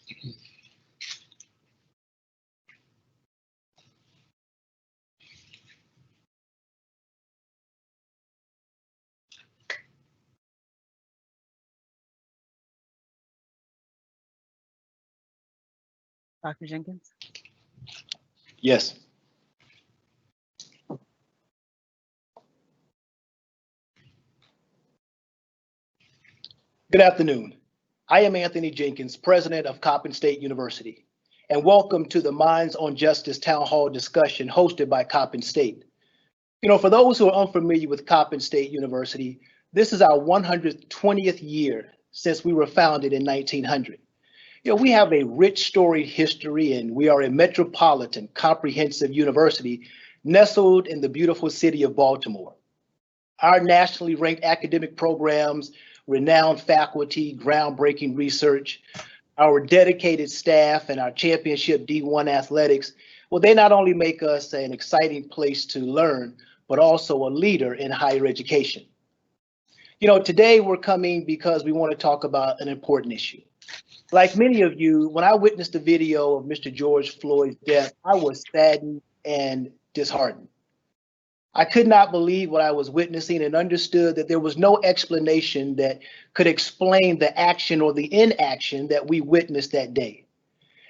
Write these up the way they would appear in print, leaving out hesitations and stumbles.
Dr. Jenkins? Yes. Good afternoon. I am Anthony Jenkins, president of Coppin State University, and welcome to the Minds on Justice Town Hall discussion hosted by Coppin State. You know, for those who are unfamiliar with Coppin State University, this is our 120th year since we were founded in 1900. You know, we have a rich storied history, and we are a metropolitan comprehensive university nestled in the beautiful city of Baltimore. Our nationally ranked academic programs, renowned faculty, groundbreaking research, our dedicated staff, and our championship D1 athletics, well, they not only make us an exciting place to learn, but also a leader in higher education. You know, today we're coming because we want to talk about an important issue. Like many of you, when I witnessed the video of Mr. George Floyd's death, I was saddened and disheartened. I could not believe what I was witnessing and understood that there was no explanation that could explain the action or the inaction that we witnessed that day.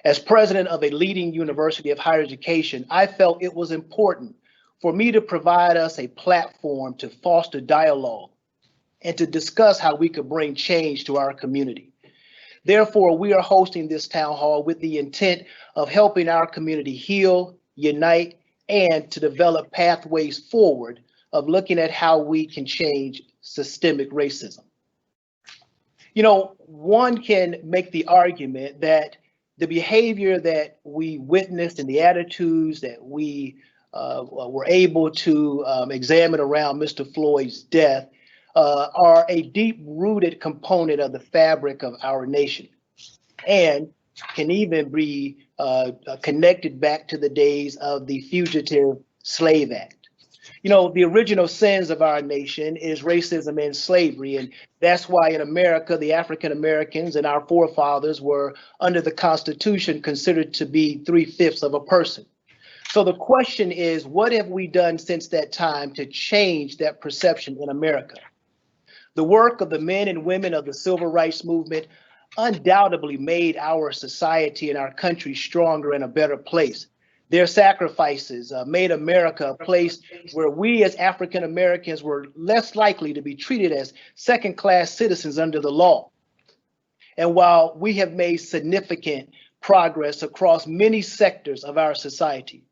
As president of a leading university of higher education, I felt it was important for me to provide us a platform to foster dialogue and to discuss how we could bring change to our community. Therefore, we are hosting this town hall with the intent of helping our community heal, unite, and to develop pathways forward of looking at how we can change systemic racism. You know, one can make the argument that the behavior that we witnessed and the attitudes that we were able to examine around Mr. Floyd's death are a deep-rooted component of the fabric of our nation and can even be connected back to the days of the Fugitive Slave Act. You know, the original sins of our nation is racism and slavery, and that's why in America, the African Americans and our forefathers were under the Constitution considered to be 3/5 of a person. So the question is, what have we done since that time to change that perception in America? The work of the men and women of the civil rights movement undoubtedly made our society and our country stronger and a better place. Their sacrifices made America a place where we as African Americans were less likely to be treated as second-class citizens under the law. And while we have made significant progress across many sectors of our society,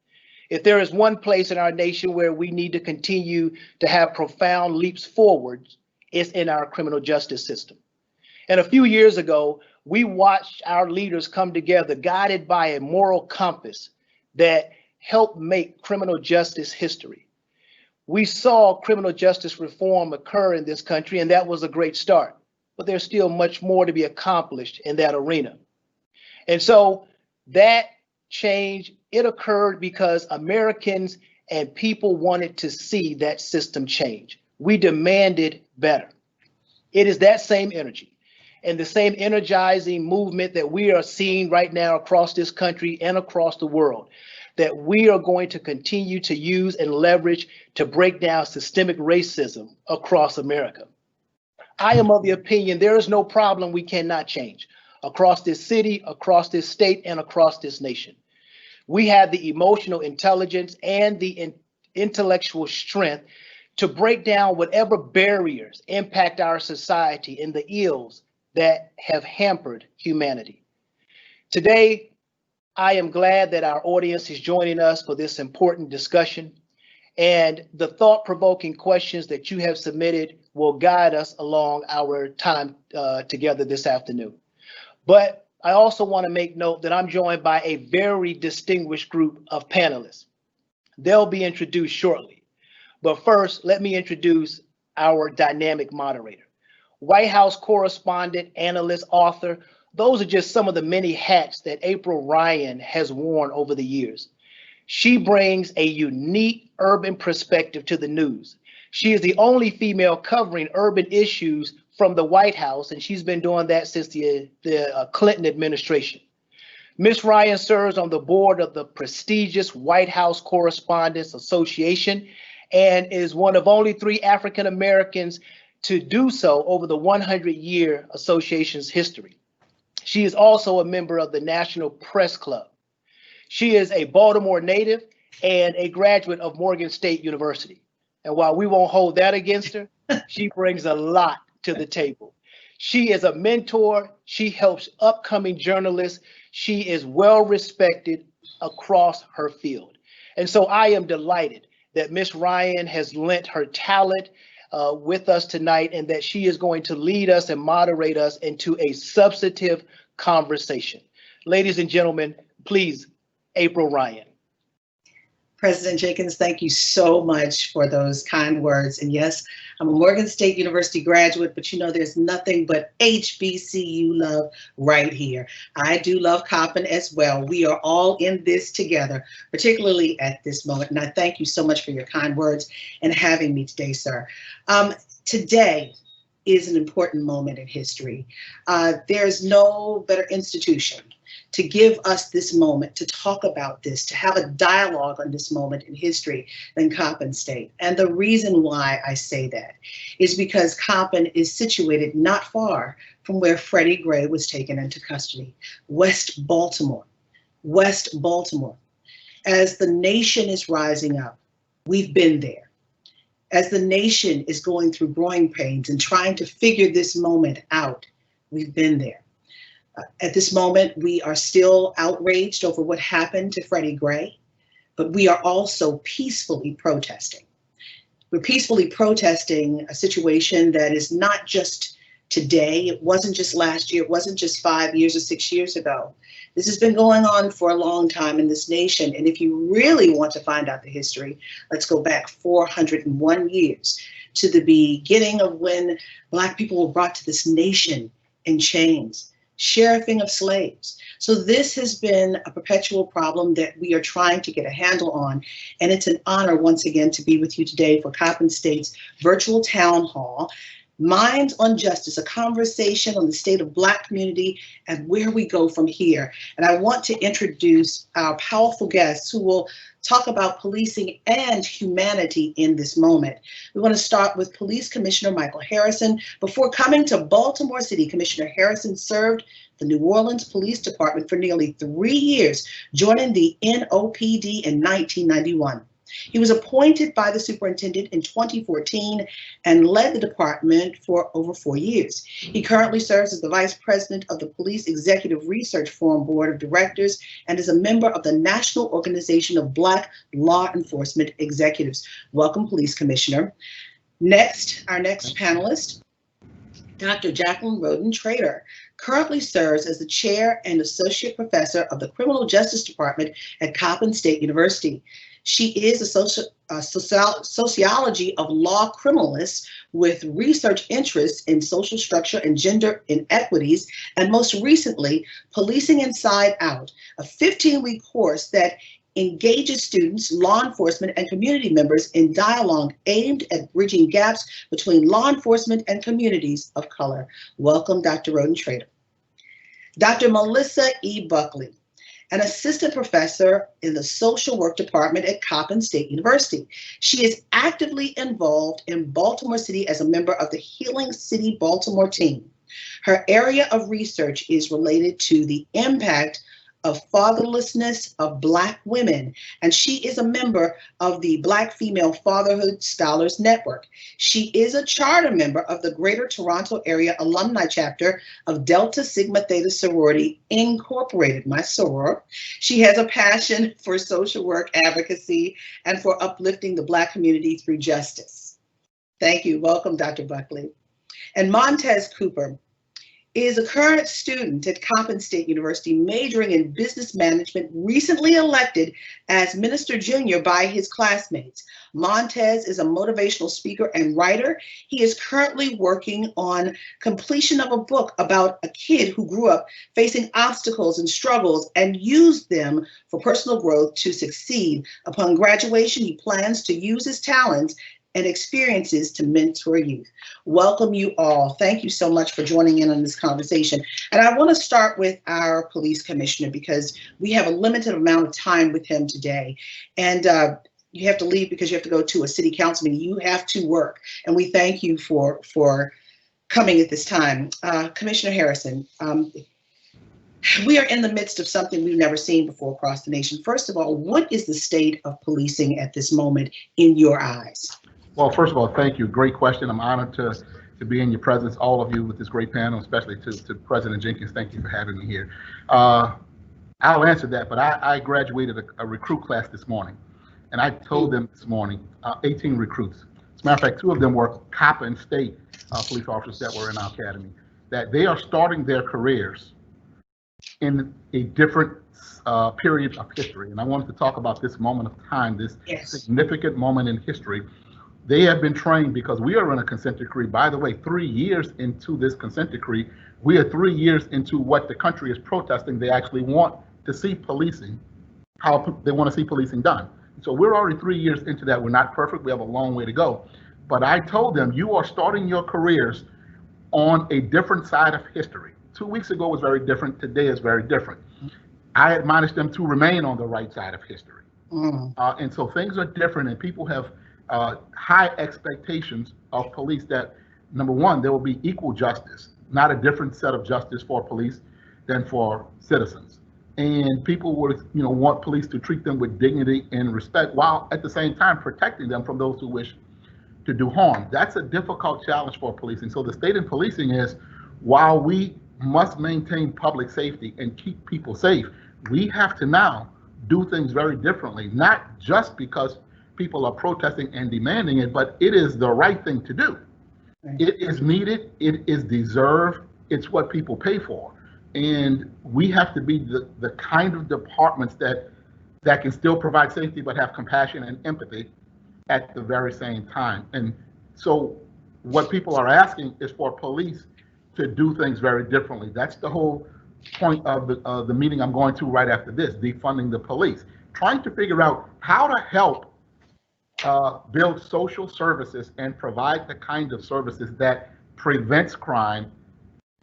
if there is one place in our nation where we need to continue to have profound leaps forward, it's in our criminal justice system. And a few years ago, we watched our leaders come together, guided by a moral compass that helped make criminal justice history. We saw criminal justice reform occur in this country, and that was a great start. But there's still much more to be accomplished in that arena. And so that change, it occurred because Americans and people wanted to see that system change. We demanded better. It is that same energy and the same energizing movement that we are seeing right now across this country and across the world that we are going to continue to use and leverage to break down systemic racism across America. I am of the opinion there is no problem we cannot change across this city, across this state, and across this nation. We have the emotional intelligence and the intellectual strength to break down whatever barriers impact our society and the ills that have hampered humanity. Today, I am glad that our audience is joining us for this important discussion, and the thought-provoking questions that you have submitted will guide us along our time together this afternoon. But I also want to make note that I'm joined by a very distinguished group of panelists. They'll be introduced shortly. But first, let me introduce our dynamic moderator. White House correspondent, analyst, author, those are just some of the many hats that April Ryan has worn over the years. She brings a unique urban perspective to the news. She is the only female covering urban issues from the White House, and she's been doing that since the Clinton administration. Ms. Ryan serves on the board of the prestigious White House Correspondents Association and is one of only 3 African Americans to do so over the 100-year association's history. She is also a member of the National Press Club. She is a Baltimore native and a graduate of Morgan State University. And while we won't hold that against her, she brings a lot to the table. She is a mentor. She helps upcoming journalists. She is well respected across her field. And so I am delighted that Ms. Ryan has lent her talent with us tonight and that she is going to lead us and moderate us into a substantive conversation. Ladies and gentlemen, please, April Ryan. President Jenkins, thank you so much for those kind words. And yes, I'm a Morgan State University graduate, but you know there's nothing but HBCU love right here. I do love Coppin as well. We are all in this together, particularly at this moment. And I thank you so much for your kind words and having me today, sir. Today is an important moment in history. There's no better institution to give us this moment, to talk about this, to have a dialogue on this moment in history than Coppin State. And the reason why I say that is because Coppin is situated not far from where Freddie Gray was taken into custody, West Baltimore, West Baltimore. As the nation is rising up, we've been there. As the nation is going through growing pains and trying to figure this moment out, we've been there. At this moment, we are still outraged over what happened to Freddie Gray, but we are also peacefully protesting. We're peacefully protesting a situation that is not just today. It wasn't just last year. It wasn't just 5 years or 6 years ago. This has been going on for a long time in this nation. And if you really want to find out the history, let's go back 401 years to the beginning of when Black people were brought to this nation in chains. Sheriffing of slaves. So this has been a perpetual problem that we are trying to get a handle on. And it's an honor once again to be with you today for Coppin State's virtual town hall, Minds on Justice, a conversation on the state of Black community and where we go from here. And I want to introduce our powerful guests who will talk about policing and humanity in this moment. We want to start with Police Commissioner Michael Harrison. Before coming to Baltimore City, Commissioner Harrison served the New Orleans Police Department for nearly 3 years, joining the NOPD in 1991. He was appointed by the superintendent in 2014 and led the department for over 4 years. He currently serves as the vice president of the Police Executive Research Forum Board of Directors and is a member of the National Organization of Black Law Enforcement Executives. Welcome, Police Commissioner. Next, our next panelist, Dr. Jacqueline Rhoden-Trader, currently serves as the chair and associate professor of the Criminal Justice Department at Coppin State University. She is a sociology of law criminalist with research interests in social structure and gender inequities, and most recently, Policing Inside Out, a 15-week course that engages students, law enforcement, and community members in dialogue aimed at bridging gaps between law enforcement and communities of color. Welcome, Dr. Rhoden-Trader. Dr. Melissa E. Buckley, an assistant professor in the social work department at Coppin State University. She is actively involved in Baltimore City as a member of the Healing City Baltimore team. Her area of research is related to the impact of fatherlessness of Black women, and she is a member of the Black Female Fatherhood Scholars Network. She is a charter member of the Greater Toronto Area Alumni Chapter of Delta Sigma Theta Sorority Incorporated, my soror. She has a passion for social work advocacy and for uplifting the Black community through justice. Thank you. Welcome, Dr. Buckley. And Montaze Cooper is a current student at Coppin State University majoring in business management, recently elected as Minister Junior by his classmates. Montaze is a motivational speaker and writer. He is currently working on completion of a book about a kid who grew up facing obstacles and struggles and used them for personal growth to succeed. Upon graduation, he plans to use his talents and experiences to mentor youth. Welcome you all. Thank you so much for joining in on this conversation. And I want to start with our police commissioner because we have a limited amount of time with him today. And you have to leave because you have to go to a city council meeting. You have to work. And we thank you for coming at this time. Commissioner Harrison, we are in the midst of something we've never seen before across the nation. First of all, what is the state of policing at this moment in your eyes? Well, first of all, thank you. Great question. I'm honored to be in your presence, all of you, with this great panel, especially to President Jenkins. Thank you for having me here. I'll answer that, but I graduated a recruit class this morning, and I told them this morning, 18 recruits. As a matter of fact, 2 of them were Coppin State police officers that were in our academy, that they are starting their careers in a different period of history. And I wanted to talk about this moment of time, this significant moment in history. They have been trained because we are in a consent decree. By the way, 3 years into this consent decree, we are 3 years into what the country is protesting. They actually want to see policing, how they want to see policing done. So we're already 3 years into that. We're not perfect. We have a long way to go. But I told them, you are starting your careers on a different side of history. 2 weeks ago was very different. Today is very different. I admonished them to remain on the right side of history. And so things are different, and people have high expectations of police that, number one, there will be equal justice, not a different set of justice for police than for citizens. And people would, want police to treat them with dignity and respect, while at the same time protecting them from those who wish to do harm. That's a difficult challenge for policing. So the state in policing is, while we must maintain public safety and keep people safe, we have to now do things very differently, not just because people are protesting and demanding it, but it is the right thing to do. It is needed, it is deserved, it's what people pay for. And we have to be the kind of departments that can still provide safety but have compassion and empathy at the very same time. And so what people are asking is for police to do things very differently. That's the whole point of the meeting I'm going to right after this, defunding the police, trying to figure out how to help build social services and provide the kind of services that prevents crime,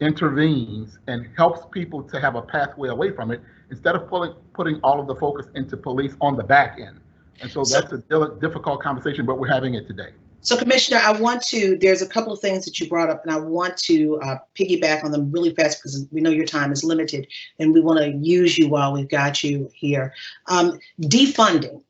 intervenes, and helps people to have a pathway away from it, instead of putting all of the focus into police on the back end. And so that's a difficult conversation, but we're having it today. So Commissioner, there's a couple of things that you brought up, and I want to piggyback on them really fast because we know your time is limited and we want to use you while we've got you here. Defunding.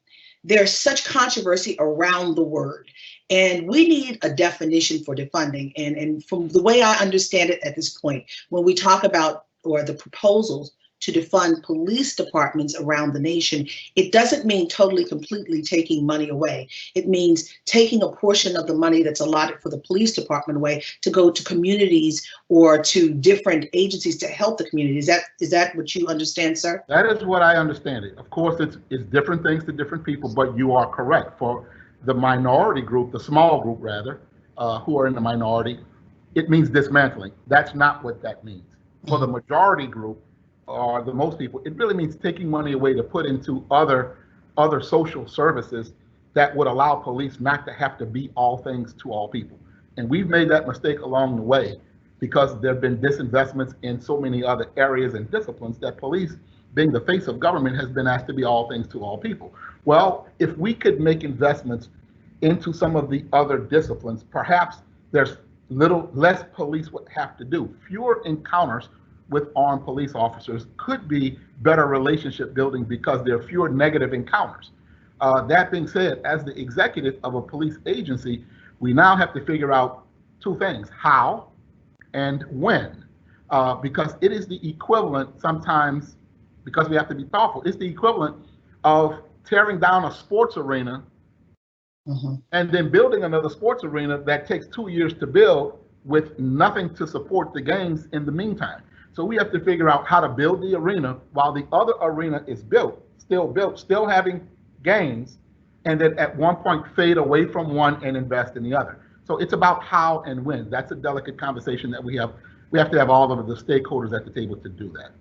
There's such controversy around the word, and we need a definition for defunding. And from the way I understand it at this point, when we talk about, or the proposals to defund police departments around the nation, it doesn't mean totally, completely taking money away. It means taking a portion of the money that's allotted for the police department away to go to communities or to different agencies to help the community. Is that what you understand, sir? That is what I understand it. Of course, it's different things to different people, but you are correct. For the minority group, the small group rather, who are in the minority, it means dismantling. That's not what that means. For the majority group, or the most people, it really means taking money away to put into other social services that would allow police not to have to be all things to all people. And we've made that mistake along the way because there have been disinvestments in so many other areas and disciplines that police, being the face of government, has been asked to be all things to all people. Well, if we could make investments into some of the other disciplines, perhaps there's less police would have to do. Fewer encounters with armed police officers could be better relationship building because there are fewer negative encounters. That being said, as the executive of a police agency, we now have to figure out 2 things: how and when, because it is the equivalent sometimes, because we have to be thoughtful, it's the equivalent of tearing down a sports arena and then building another sports arena that takes 2 years to build with nothing to support the games in the meantime. So we have to figure out how to build the arena while the other arena is still having games, and then at one point fade away from one and invest in the other. So it's about how and when. That's a delicate conversation that we have we have to have all of the stakeholders at the table to do that.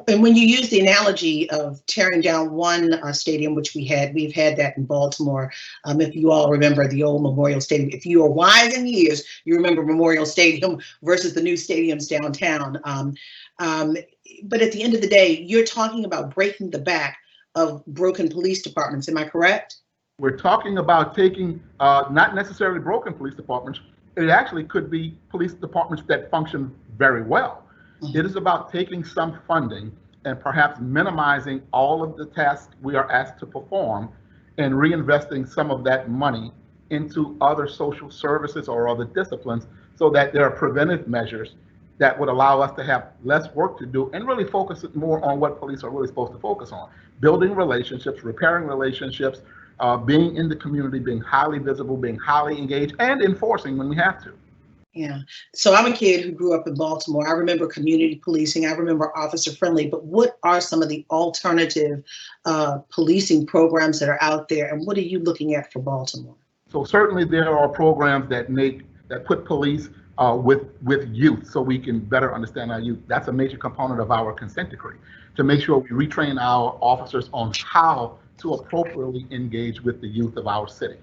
And when you use the analogy of tearing down one stadium, which we've had that in Baltimore. If you all remember the old Memorial Stadium, if you are wise in years, you remember Memorial Stadium versus the new stadiums downtown. But at the end of the day, you're talking about breaking the back of broken police departments. Am I correct? We're talking about taking not necessarily broken police departments. It actually could be police departments that function very well. It is about taking some funding and perhaps minimizing all of the tasks we are asked to perform and reinvesting some of that money into other social services or other disciplines so that there are preventive measures that would allow us to have less work to do and really focus it more on what police are really supposed to focus on. Building relationships, repairing relationships, being in the community, being highly visible, being highly engaged, and enforcing when we have to. Yeah. So I'm a kid who grew up in Baltimore. I remember community policing. I remember officer friendly. But what are some of the alternative policing programs that are out there? And what are you looking at for Baltimore? So certainly there are programs that put police with youth so we can better understand our youth. That's a major component of our consent decree, to make sure we retrain our officers on how to appropriately engage with the youth of our city,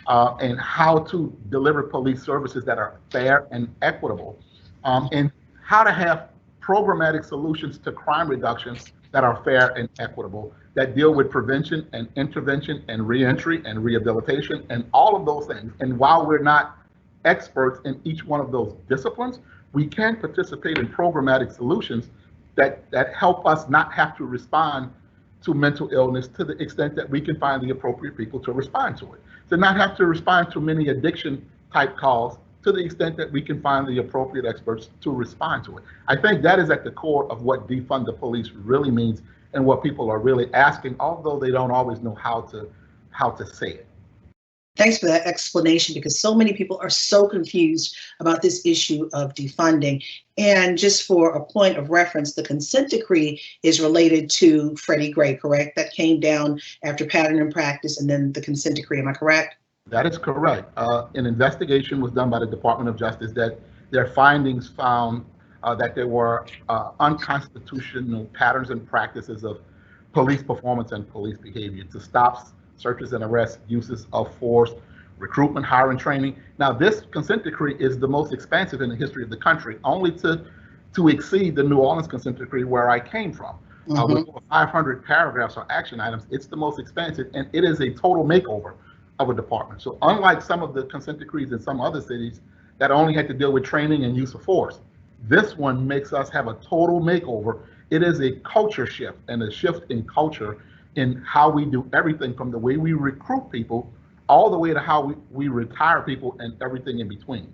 and how to deliver police services that are fair and equitable, and how to have programmatic solutions to crime reduction that are fair and equitable, that deal with prevention and intervention and reentry and rehabilitation and all of those things. And while we're not experts in each one of those disciplines, we can participate in programmatic solutions that help us not have to respond to mental illness to the extent that we can find the appropriate people to respond to it. To not have to respond to many addiction type calls to the extent that we can find the appropriate experts to respond to it. I think that is at the core of what defund the police really means and what people are really asking, although they don't always know how to say it. Thanks for that explanation, because so many people are so confused about this issue of defunding. And just for a point of reference, the consent decree is related to Freddie Gray, correct? That came down after pattern and practice and then the consent decree, am I correct? That is correct. An investigation was done by the Department of Justice that their findings found that there were unconstitutional patterns and practices of police performance and police behavior to stop searches and arrests, uses of force, recruitment, hiring, training. Now, this consent decree is the most expansive in the history of the country, only to exceed the New Orleans consent decree where I came from. With over 500 paragraphs or action items, it's the most expansive, and it is a total makeover of a department. So unlike some of the consent decrees in some other cities that only had to deal with training and use of force, this one makes us have a total makeover. It is a culture shift and a shift in culture in how we do everything, from the way we recruit people all the way to how we retire people and everything in between.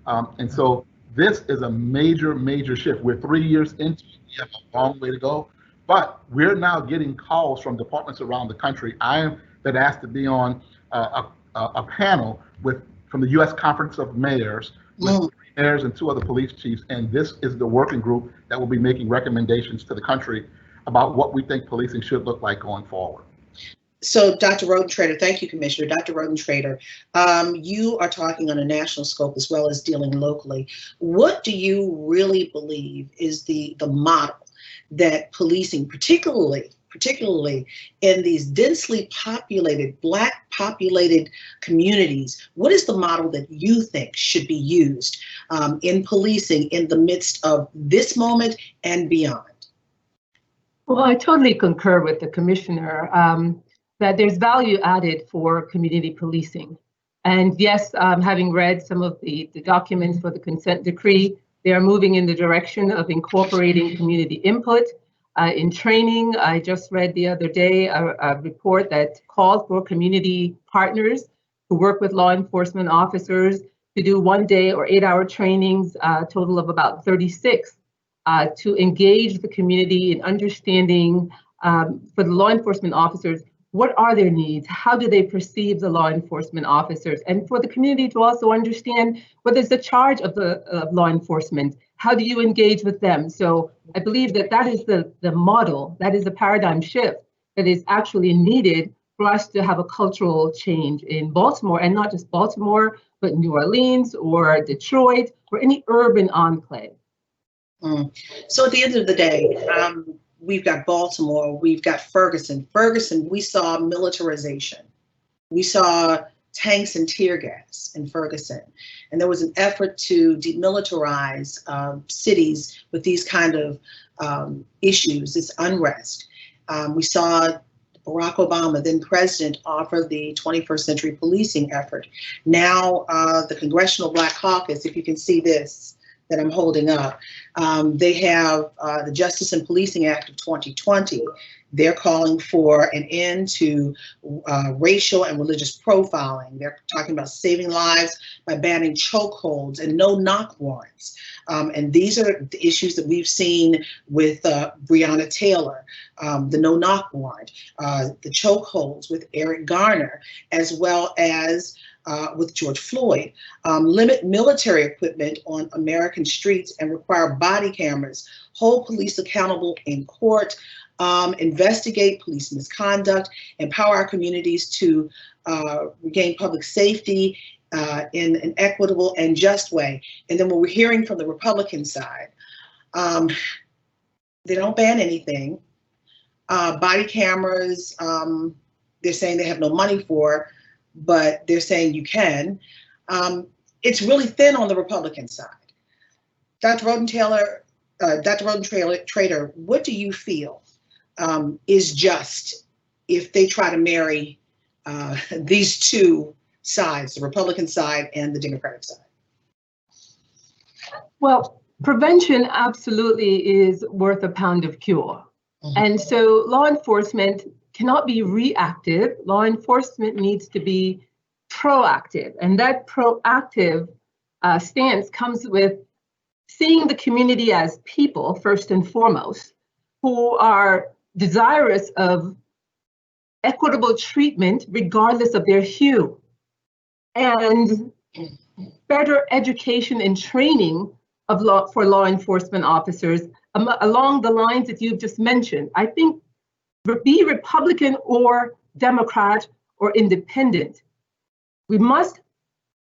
And so this is a major, major shift. We're 3 years into it. We have a long way to go, but we're now getting calls from departments around the country. I have been asked to be on a panel from the U.S. Conference of Mayors, with 3 mayors and 2 other police chiefs, and this is the working group that will be making recommendations to the country about what we think policing should look like going forward. So, Dr. Rhoden-Trader, thank you, Commissioner. Dr. Rhoden-Trader, you are talking on a national scope as well as dealing locally. What do you really believe is the model that policing, particularly in these densely populated, Black populated communities, what is the model that you think should be used in policing in the midst of this moment and beyond? Well, I totally concur with the Commissioner that there's value added for community policing. And yes, having read some of the documents for the consent decree, they are moving in the direction of incorporating community input in training. I just read the other day a report that called for community partners who work with law enforcement officers to do 1-day or 8-hour trainings, a total of about 36, to engage the community in understanding for the law enforcement officers, what are their needs? How do they perceive the law enforcement officers? And for the community to also understand what is the charge of the law enforcement? How do you engage with them? So I believe that is the model, that is the paradigm shift that is actually needed for us to have a cultural change in Baltimore, and not just Baltimore, but New Orleans or Detroit or any urban enclave. So at the end of the day, we've got Baltimore, we've got Ferguson. Ferguson, we saw militarization. We saw tanks and tear gas in Ferguson. And there was an effort to demilitarize cities with these kind of issues, this unrest. We saw Barack Obama, then president, offer the 21st century policing effort. Now the Congressional Black Caucus, if you can see this that I'm holding up, they have the Justice and Policing Act of 2020. They're calling for an end to racial and religious profiling. They're talking about saving lives by banning chokeholds and no-knock warrants. And these are the issues that we've seen with Breonna Taylor, the no-knock warrant, the chokeholds with Eric Garner, as well as with George Floyd. Limit military equipment on American streets and require body cameras, hold police accountable in court, investigate police misconduct, empower our communities to regain public safety in an equitable and just way. And then what we're hearing from the Republican side, they don't ban anything. Body cameras, they're saying they have no money for, but they're saying you can. It's really thin on the Republican side. Dr. Rhoden-Trader, what do you feel is just if they try to marry these two sides, the Republican side and the Democratic side? Well, prevention absolutely is worth a pound of cure. And so law enforcement cannot be reactive. Law enforcement needs to be proactive. And that proactive stance comes with seeing the community as people, first and foremost, who are desirous of equitable treatment regardless of their hue, and better education and training of for law enforcement officers along the lines that you've just mentioned. I think be Republican or Democrat or independent, we must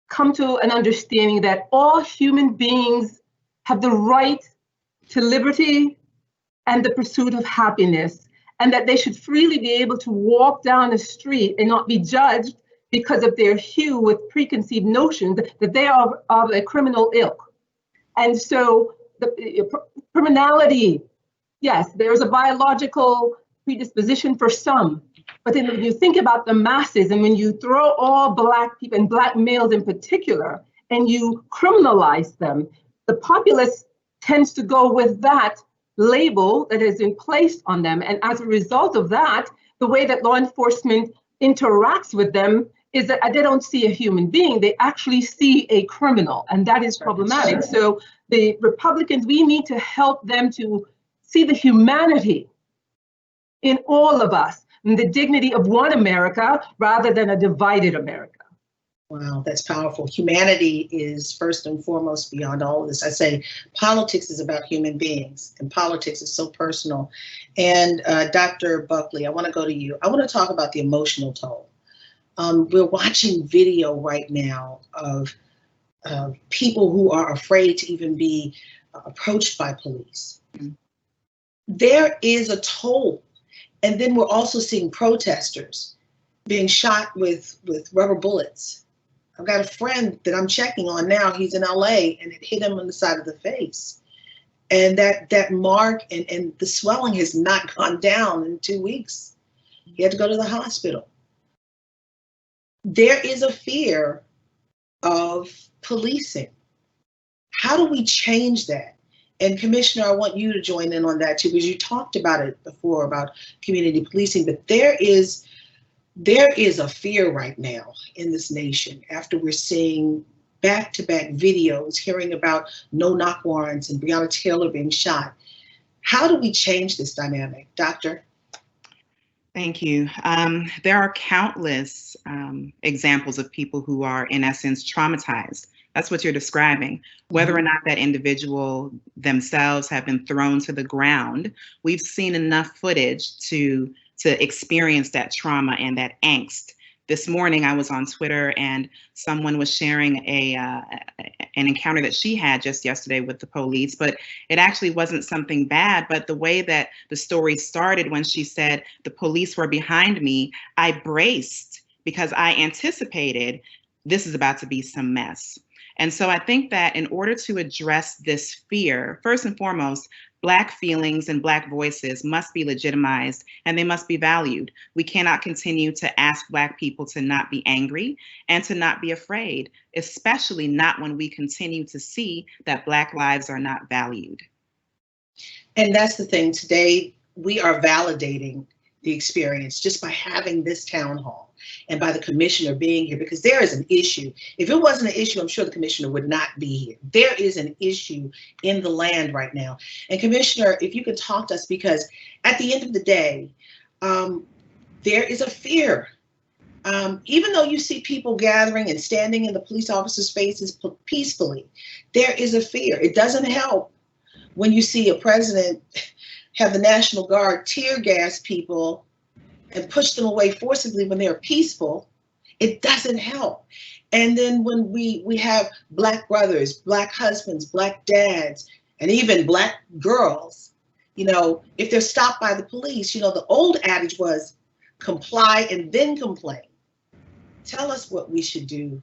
come to an understanding that all human beings have the right to liberty and the pursuit of happiness, and that they should freely be able to walk down the street and not be judged because of their hue with preconceived notions that they are of a criminal ilk. And so the criminality, yes, there's a biological predisposition for some, but then when you think about the masses and when you throw all Black people and Black males in particular, and you criminalize them, the populace tends to go with that label that has been placed on them. And as a result of that, the way that law enforcement interacts with them is that they don't see a human being, they actually see a criminal, and that is problematic. So the Republicans, we need to help them to see the humanity in all of us and the dignity of one America rather than a divided America. Wow, that's powerful. Humanity is first and foremost beyond all of this. I say politics is about human beings, and politics is so personal. And Dr. Buckley, I want to go to you. I want to talk about the emotional toll. We're watching video right now of people who are afraid to even be approached by police. There is a toll. And then we're also seeing protesters being shot with rubber bullets. I've got a friend that I'm checking on now. He's in LA, and it hit him on the side of the face. And that mark and the swelling has not gone down in 2 weeks. He had to go to the hospital. There is a fear of policing. How do we change that? And Commissioner, I want you to join in on that too, because you talked about it before about community policing, but there is a fear right now in this nation after we're seeing back-to-back videos, hearing about no-knock warrants and Breonna Taylor being shot. How do we change this dynamic, Doctor? Thank you. There are countless examples of people who are, in essence, traumatized. That's what you're describing. Whether or not that individual themselves have been thrown to the ground, we've seen enough footage to experience that trauma and that angst This morning I was on Twitter and someone was sharing an encounter that she had just yesterday with the police, but it actually wasn't something bad. But the way that the story started, when she said the police were behind me, I braced because I anticipated this is about to be some mess. And so I think that in order to address this fear, first and foremost, Black feelings and Black voices must be legitimized and they must be valued. We cannot continue to ask Black people to not be angry and to not be afraid, especially not when we continue to see that Black lives are not valued. And that's the thing. Today, we are validating the experience just by having this town hall and by the commissioner being here, because there is an issue. If it wasn't an issue, I'm sure the commissioner would not be here. There is an issue in the land right now. And Commissioner, if you could talk to us, because at the end of the day, there is a fear. Even though you see people gathering and standing in the police officers' faces peacefully, there is a fear. It doesn't help when you see a president have the National Guard tear gas people and push them away forcibly when they're peaceful. It doesn't help. And then when we have Black brothers, Black husbands, Black dads, and even Black girls, you know, if they're stopped by the police, you know, the old adage was comply and then complain. Tell us what we should do.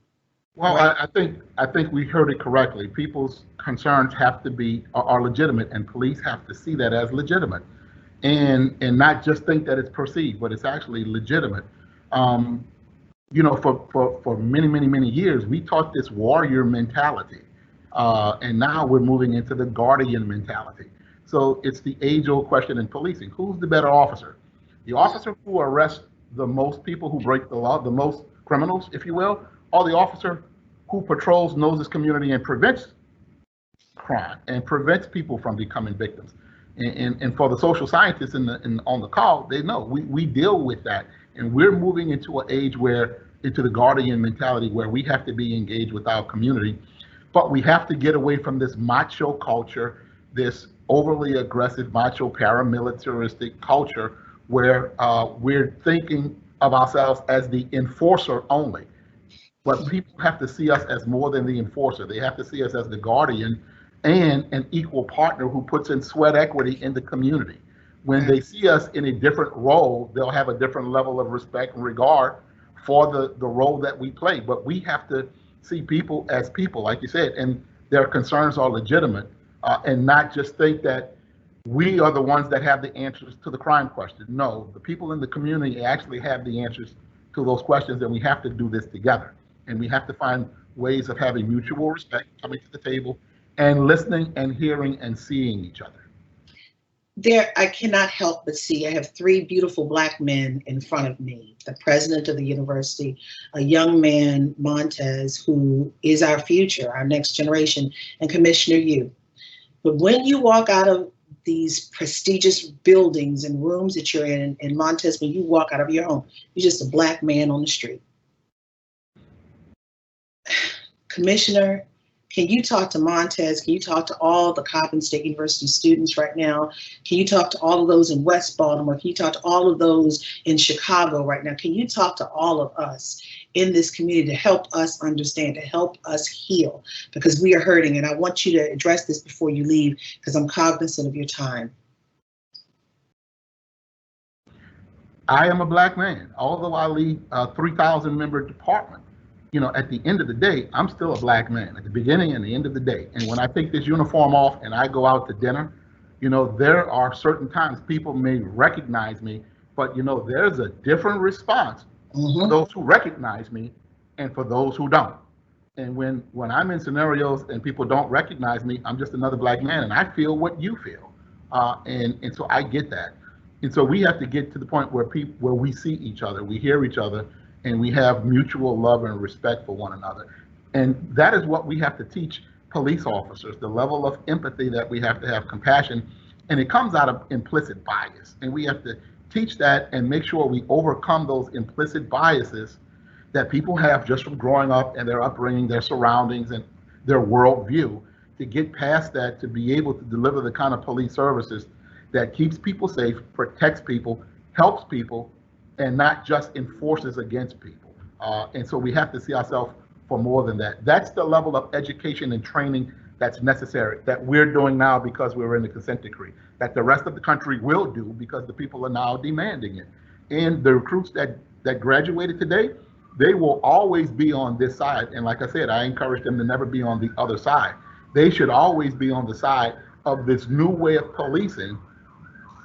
Well, I think we heard it correctly. People's concerns have to be are legitimate, and police have to see that as legitimate, and not just think that it's perceived, but it's actually legitimate. You know, for many years, we taught this warrior mentality, and now we're moving into the guardian mentality. So it's the age-old question in policing: who's the better officer? The officer who arrests the most people who break the law, the most criminals, if you will, or the officer who patrols, knows his community, and prevents crime and prevents people from becoming victims. And for the social scientists on the call, they know we deal with that, and we're moving into an age into the guardian mentality where we have to be engaged with our community, but we have to get away from this macho culture, this overly aggressive macho paramilitaristic culture where we're thinking of ourselves as the enforcer only. But people have to see us as more than the enforcer. They have to see us as the guardian and an equal partner who puts in sweat equity in the community. When they see us in a different role, they'll have a different level of respect and regard for the role that we play. But we have to see people as people, like you said, and their concerns are legitimate, and not just think that we are the ones that have the answers to the crime question. No, the people in the community actually have the answers to those questions, and we have to do this together. And we have to find ways of having mutual respect, coming to the table, and listening and hearing and seeing each other. I cannot help but see, I have three beautiful Black men in front of me: the president of the university, a young man, Montaze, who is our future, our next generation, and Commissioner, you. But when you walk out of these prestigious buildings and rooms that you're in Montaze, when you walk out of your home, you're just a Black man on the street. Commissioner, can you talk to Montaze? Can you talk to all the Coppin State University students right now? Can you talk to all of those in West Baltimore? Can you talk to all of those in Chicago right now? Can you talk to all of us in this community to help us understand, to help us heal? Because we are hurting, and I want you to address this before you leave, because I'm cognizant of your time. I am a Black man, although I lead a 3,000 member department. You know, at the end of the day, I'm still a Black man at the beginning and the end of the day. And when I take this uniform off and I go out to dinner, you know, there are certain times people may recognize me, but, you know, there's a different response for those who recognize me and for those who don't. And when I'm in scenarios and people don't recognize me, I'm just another Black man, and I feel what you feel. And so I get that. And so we have to get to the point where we see each other, we hear each other, and we have mutual love and respect for one another. And that is what we have to teach police officers, the level of empathy that we have to have, compassion, and it comes out of implicit bias. And we have to teach that and make sure we overcome those implicit biases that people have just from growing up and their upbringing, their surroundings, and their worldview, to get past that, to be able to deliver the kind of police services that keeps people safe, protects people, helps people, and not just enforces against people. And so we have to see ourselves for more than that. That's the level of education and training that's necessary, that we're doing now because we're in the consent decree, that the rest of the country will do because the people are now demanding it. And the recruits that graduated today, they will always be on this side. And like I said, I encourage them to never be on the other side. They should always be on the side of this new way of policing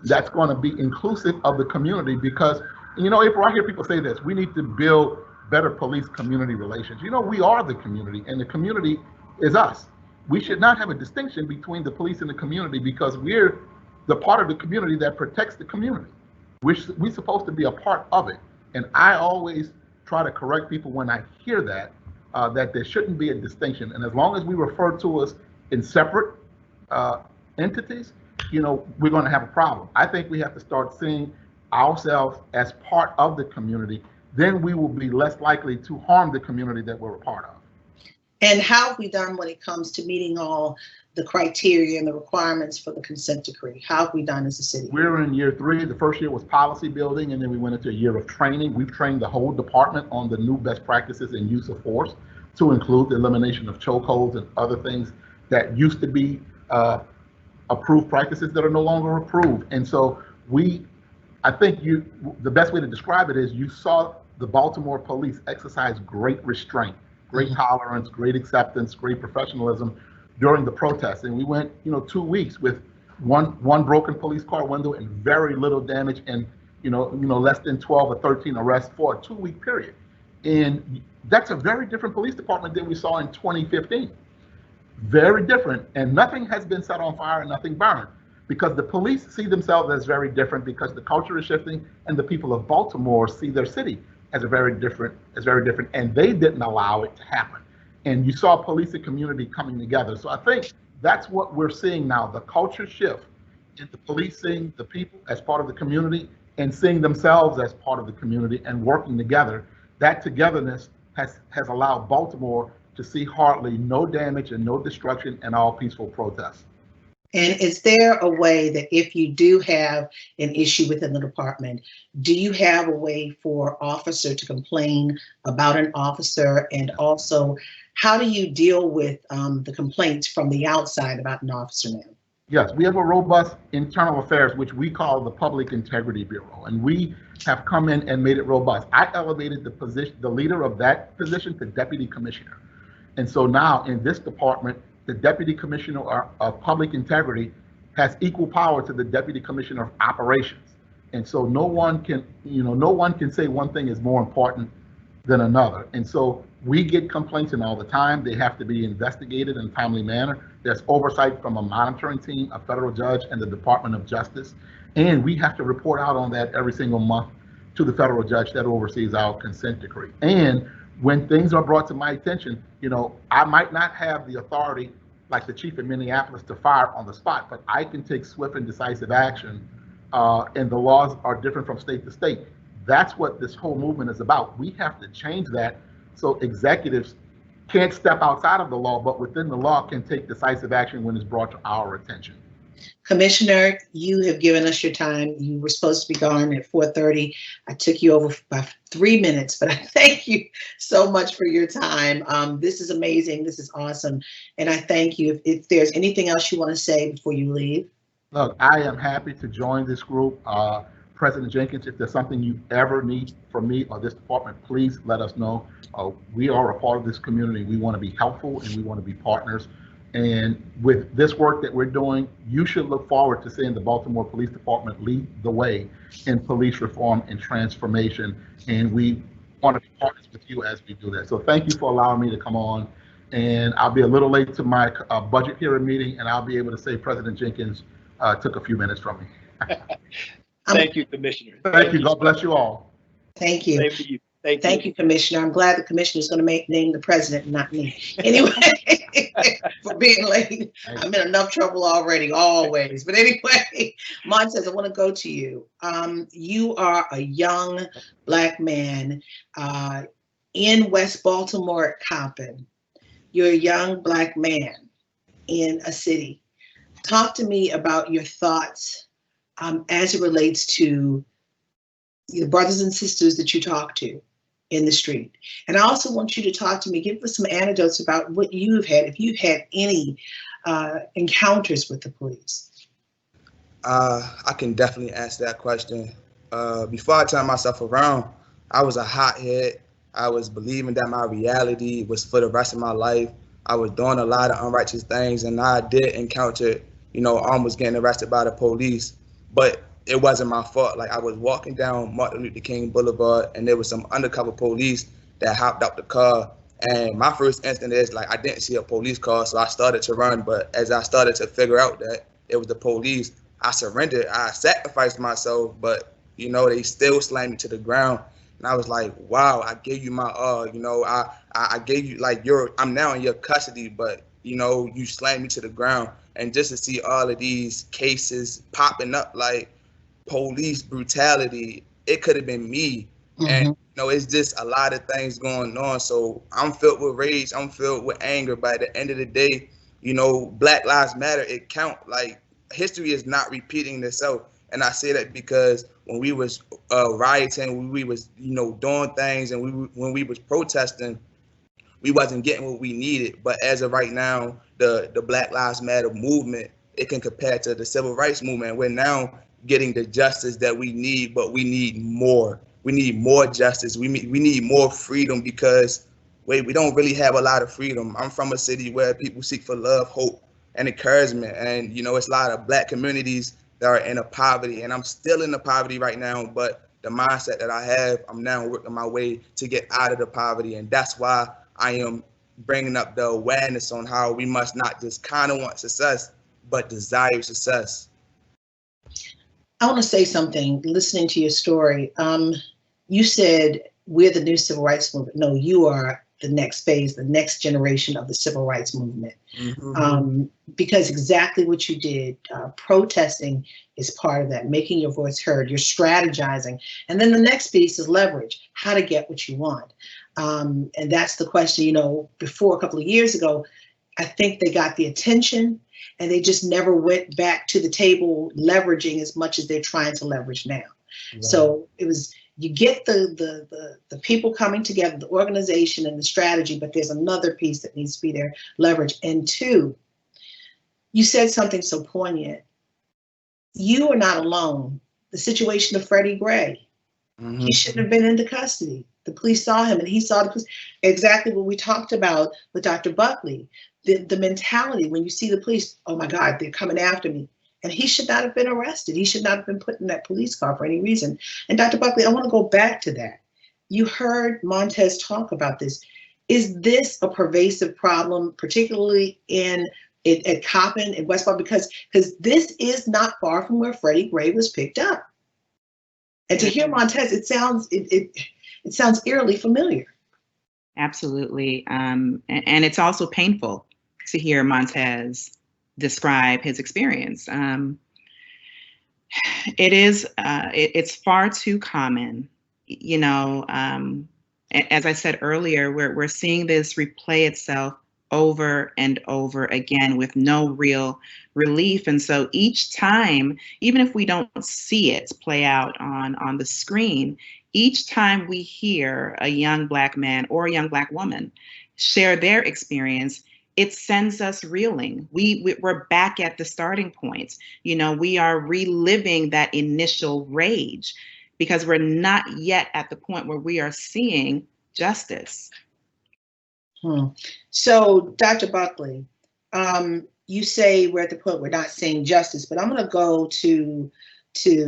that's going to be inclusive of the community. Because, you know, April, I hear people say this, we need to build better police community relations. You know, we are the community, and the community is us. We should not have a distinction between the police and the community because we're the part of the community that protects the community. We're supposed to be a part of it. And I always try to correct people when I hear that, that there shouldn't be a distinction. And as long as we refer to us in separate entities, you know, we're going to have a problem. I think we have to start seeing ourselves as part of the community. Then we will be less likely to harm the community that we're a part of. And how have we done when it comes to meeting all the criteria and the requirements for the consent decree? How have we done as a city? We're in year 3. The first year was policy building, and then we went into a year of training. We've trained the whole department on the new best practices in use of force, to include the elimination of chokeholds and other things that used to be approved practices that are no longer approved. And so I think the best way to describe it is you saw the Baltimore police exercise great restraint, great tolerance, great acceptance, great professionalism during the protests. And we went, 2 weeks with one broken police car window and very little damage, and less than 12 or 13 arrests for a 2-week period. And that's a very different police department than we saw in 2015. Very different, and nothing has been set on fire and nothing burned, because the police see themselves as very different, because the culture is shifting, and the people of Baltimore see their city as very different, and they didn't allow it to happen. And you saw police and community coming together. So I think that's what we're seeing now, the culture shift into policing the people as part of the community and seeing themselves as part of the community and working together. That togetherness has allowed Baltimore to see hardly no damage and no destruction and all peaceful protests. And is there a way that if you do have an issue within the department, do you have a way for officer to complain about an officer? And also, how do you deal with the complaints from the outside about an officer now? Yes, we have a robust internal affairs, which we call the Public Integrity Bureau, and we have come in and made it robust. I elevated the leader of that position to deputy commissioner. And so now in this department, the Deputy Commissioner of Public Integrity has equal power to the Deputy Commissioner of Operations. And so no one can say one thing is more important than another. And so we get complaints in all the time. They have to be investigated in a timely manner. There's oversight from a monitoring team, a federal judge, and the Department of Justice. And we have to report out on that every single month to the federal judge that oversees our consent decree. And when things are brought to my attention, I might not have the authority like the chief in Minneapolis to fire on the spot, but I can take swift and decisive action, and the laws are different from state to state. That's what this whole movement is about. We have to change that so executives can't step outside of the law, but within the law can take decisive action when it's brought to our attention. Commissioner, you have given us your time. You were supposed to be gone at 4:30. I took you over by 3 minutes, but I thank you so much for your time. This is amazing. This is awesome. And I thank you. If there's anything else you want to say before you leave. Look, I am happy to join this group. President Jenkins, if there's something you ever need from me or this department, please let us know. We are a part of this community. We want to be helpful and we want to be partners. And with this work that we're doing, you should look forward to seeing the Baltimore Police Department lead the way in police reform and transformation. And we want to be partners with you as we do that. So thank you for allowing me to come on. And I'll be a little late to my budget hearing meeting, and I'll be able to say President Jenkins took a few minutes from me. Thank you, Commissioner. Thank you. God bless you all. Thank you. Same to you. Thank you, Commissioner. I'm glad the Commissioner is going to name the president, not me. Anyway, for being late. I'm in enough trouble already, always. But anyway, Montaze, I want to go to you. You are a young Black man in West Baltimore at Coppin. You're a young Black man in a city. Talk to me about your thoughts as it relates to the brothers and sisters that you talk to in the street. And I also want you to talk to me, give us some anecdotes about what you've had, if you've had any encounters with the police. I can definitely answer that question. Before I turned myself around, I was a hothead. I was believing that my reality was for the rest of my life. I was doing a lot of unrighteous things, and I did encounter, almost getting arrested by the police, but it wasn't my fault. Like, I was walking down Martin Luther King Boulevard, and there was some undercover police that hopped out the car. And my first instinct is, like, I didn't see a police car, so I started to run. But as I started to figure out that it was the police, I surrendered. I sacrificed myself, but, they still slammed me to the ground. And I was like, wow, I gave you my all, I gave you, like, I'm now in your custody, but, you slammed me to the ground. And just to see all of these cases popping up, like police brutality, it could have been me. And, it's just a lot of things going on. So I'm filled with rage. I'm filled with anger. But at the end of the day, Black Lives Matter, it count. Like, history is not repeating itself. And I say that because when we was rioting, when we was, doing things, and when we was protesting, we wasn't getting what we needed. But as of right now, the Black Lives Matter movement, it can compare to the Civil Rights movement. We're now getting the justice that we need, but we need more. We need more justice. We need more freedom, because we don't really have a lot of freedom. I'm from a city where people seek for love, hope, and encouragement. And, it's a lot of Black communities that are in a poverty, and I'm still in the poverty right now, but the mindset that I have, I'm now working my way to get out of the poverty. And that's why I am bringing up the awareness on how we must not just kind of want success, but desire success. I want to say something, listening to your story. You said we're the new civil rights movement. No, you are the next phase, the next generation of the civil rights movement. Because exactly what you did, protesting is part of that, making your voice heard, you're strategizing. And then the next piece is leverage, how to get what you want. And that's the question, before a couple of years ago, I think they got the attention and they just never went back to the table leveraging as much as they're trying to leverage now. Right. So it was, you get the people coming together, the organization and the strategy, but there's another piece that needs to be there, leverage. And two, you said something so poignant. You are not alone. The situation of Freddie Gray, he shouldn't have been into custody. The police saw him and he saw the police. Exactly what we talked about with Dr. Buckley. The mentality when you see the police, oh my God, they're coming after me. And he should not have been arrested. He should not have been put in that police car for any reason. And Dr. Buckley, I want to go back to that. You heard Montaze talk about this. Is this a pervasive problem, particularly at Coppin in West Baltimore? Because this is not far from where Freddie Gray was picked up. And to hear Montaze, it sounds eerily familiar. Absolutely. And it's also painful to hear Montaze describe his experience. It's far too common, as I said earlier, we're seeing this replay itself over and over again with no real relief. And so each time, even if we don't see it play out on the screen, each time we hear a young Black man or a young Black woman share their experience, it sends us reeling. We're back at the starting point. We are reliving that initial rage because we're not yet at the point where we are seeing justice. So, Dr. Buckley, you say we're at the point we're not seeing justice, but I'm going to go to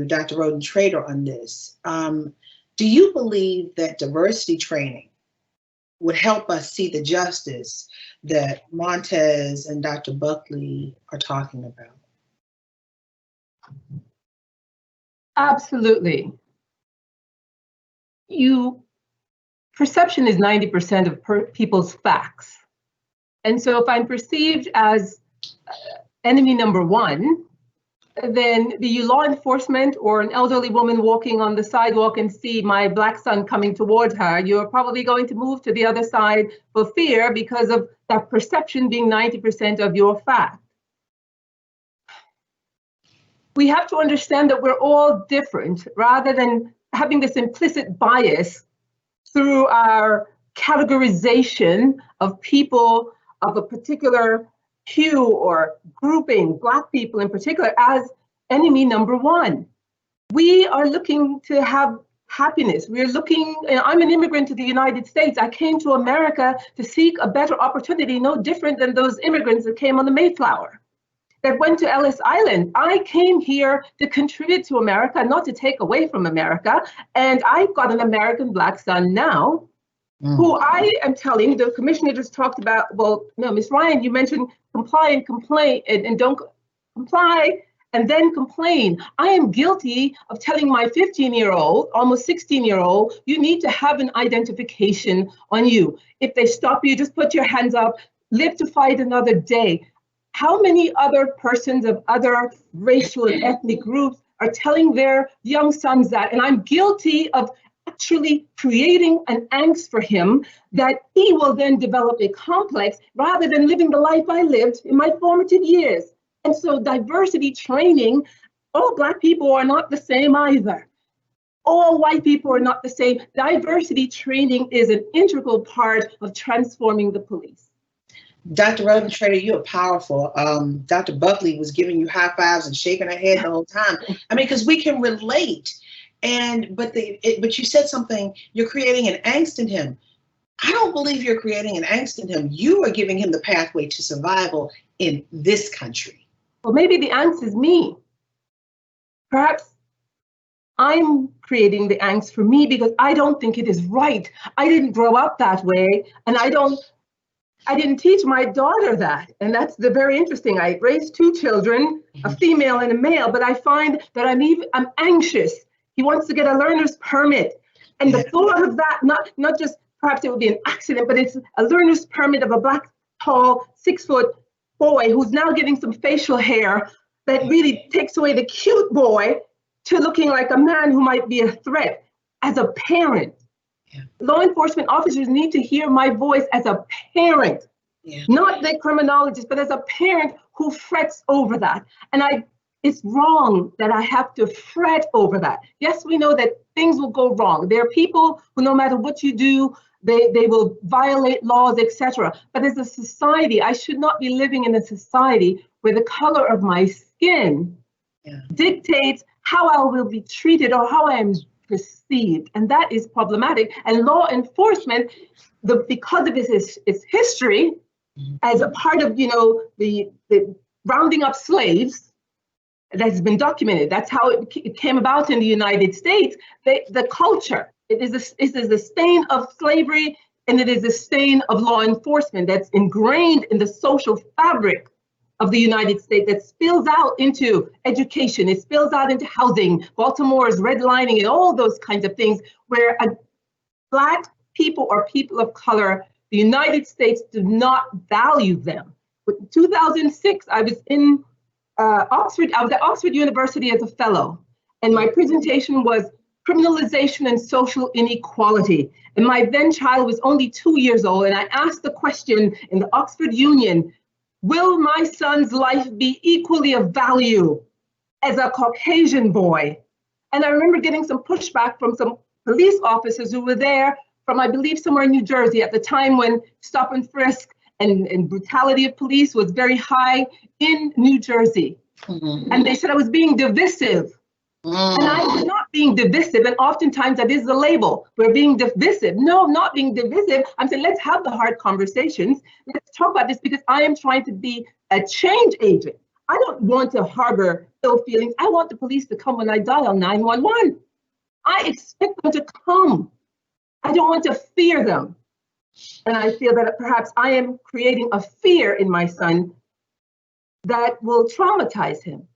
Dr. Rhoden-Trader on this. Do you believe that diversity training would help us see the justice that Montaze and Dr. Buckley are talking about? Absolutely. Perception is 90% of people's facts. And so if I'm perceived as enemy number one, then the law enforcement or an elderly woman walking on the sidewalk and see my Black son coming towards her, you're probably going to move to the other side for fear because of that perception being 90% of your fact. We have to understand that we're all different rather than having this implicit bias through our categorization of people of a particular hue or grouping, Black people in particular, as enemy number one. We are looking to have happiness. We're looking, I'm an immigrant to the United States. I came to America to seek a better opportunity, no different than those immigrants that came on the Mayflower, that went to Ellis Island. I came here to contribute to America, not to take away from America. And I've got an American Black son now, who I am telling, the commissioner just talked about, well, no, Ms. Ryan, you mentioned comply and complain, and don't comply and then complain. I am guilty of telling my 15-year-old, almost 16-year-old, you need to have an identification on you. If they stop you, just put your hands up, live to fight another day. How many other persons of other racial and ethnic groups are telling their young sons that? And I'm guilty of actually creating an angst for him that he will then develop a complex rather than living the life I lived in my formative years. And so diversity training, all Black people are not the same either. All white people are not the same. Diversity training is an integral part of transforming the police. Dr. Rhoden-Trader, you are powerful. Dr. Buckley was giving you high fives and shaking her head the whole time. I mean, because we can relate. But you said something, you're creating an angst in him. I don't believe you're creating an angst in him. You are giving him the pathway to survival in this country. Well, maybe the angst is me. Perhaps I'm creating the angst for me because I don't think it is right. I didn't grow up that way, and I didn't teach my daughter that. And that's the very interesting. I raised two children, a female and a male, but I find that I'm anxious. He wants to get a learner's permit. And the thought of that, not just perhaps it would be an accident, but it's a learner's permit of a Black, tall, 6-foot boy who's now getting some facial hair that really takes away the cute boy to looking like a man who might be a threat. As a parent, law enforcement officers need to hear my voice as a parent, not the criminologist, but as a parent who frets over that. And it's wrong that I have to fret over that. Yes, we know that things will go wrong. There are people who, no matter what you do, they will violate laws, etc. But as a society, I should not be living in a society where the color of my skin dictates how I will be treated or how I am perceived. And that is problematic. And law enforcement, because of its history, as a part of, the rounding up slaves, that's been documented. That's how it came about in the United States. The culture, it is a stain of slavery, and it is a stain of law enforcement that's ingrained in the social fabric of the United States that spills out into education, it spills out into housing, Baltimore's redlining, and all those kinds of things, where Black people or people of color, the United States do not value them. In 2006, I was in Oxford. I was at Oxford University as a fellow, and my presentation was criminalization and social inequality. And my then child was only 2 years old, and I asked the question in the Oxford Union, will my son's life be equally of value as a Caucasian boy? And I remember getting some pushback from some police officers who were there from, I believe, somewhere in New Jersey at the time when stop and frisk and brutality of police was very high in New Jersey. And they said I was being divisive. And I was not being divisive, and oftentimes that is the label. We're being divisive. No, I'm not being divisive. I'm saying let's have the hard conversations. Let's talk about this because I am trying to be a change agent. I don't want to harbor ill feelings. I want the police to come when I dial 911. I expect them to come. I don't want to fear them. And I feel that perhaps I am creating a fear in my son that will traumatize him.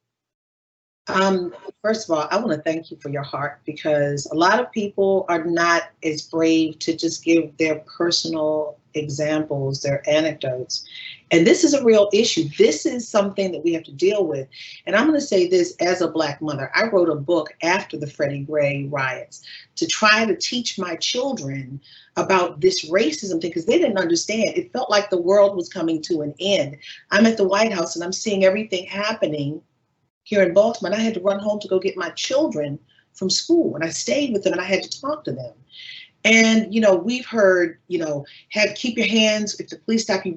First of all, I want to thank you for your heart, because a lot of people are not as brave to just give their personal examples, their anecdotes. And this is a real issue. This is something that we have to deal with. And I'm going to say this as a Black mother. I wrote a book after the Freddie Gray riots to try to teach my children about this racism thing, because they didn't understand. It felt like the world was coming to an end. I'm at the White House and I'm seeing everything happening here in Baltimore, and I had to run home to go get my children from school, and I stayed with them and I had to talk to them. And, we've heard, keep your hands, if the police stop you,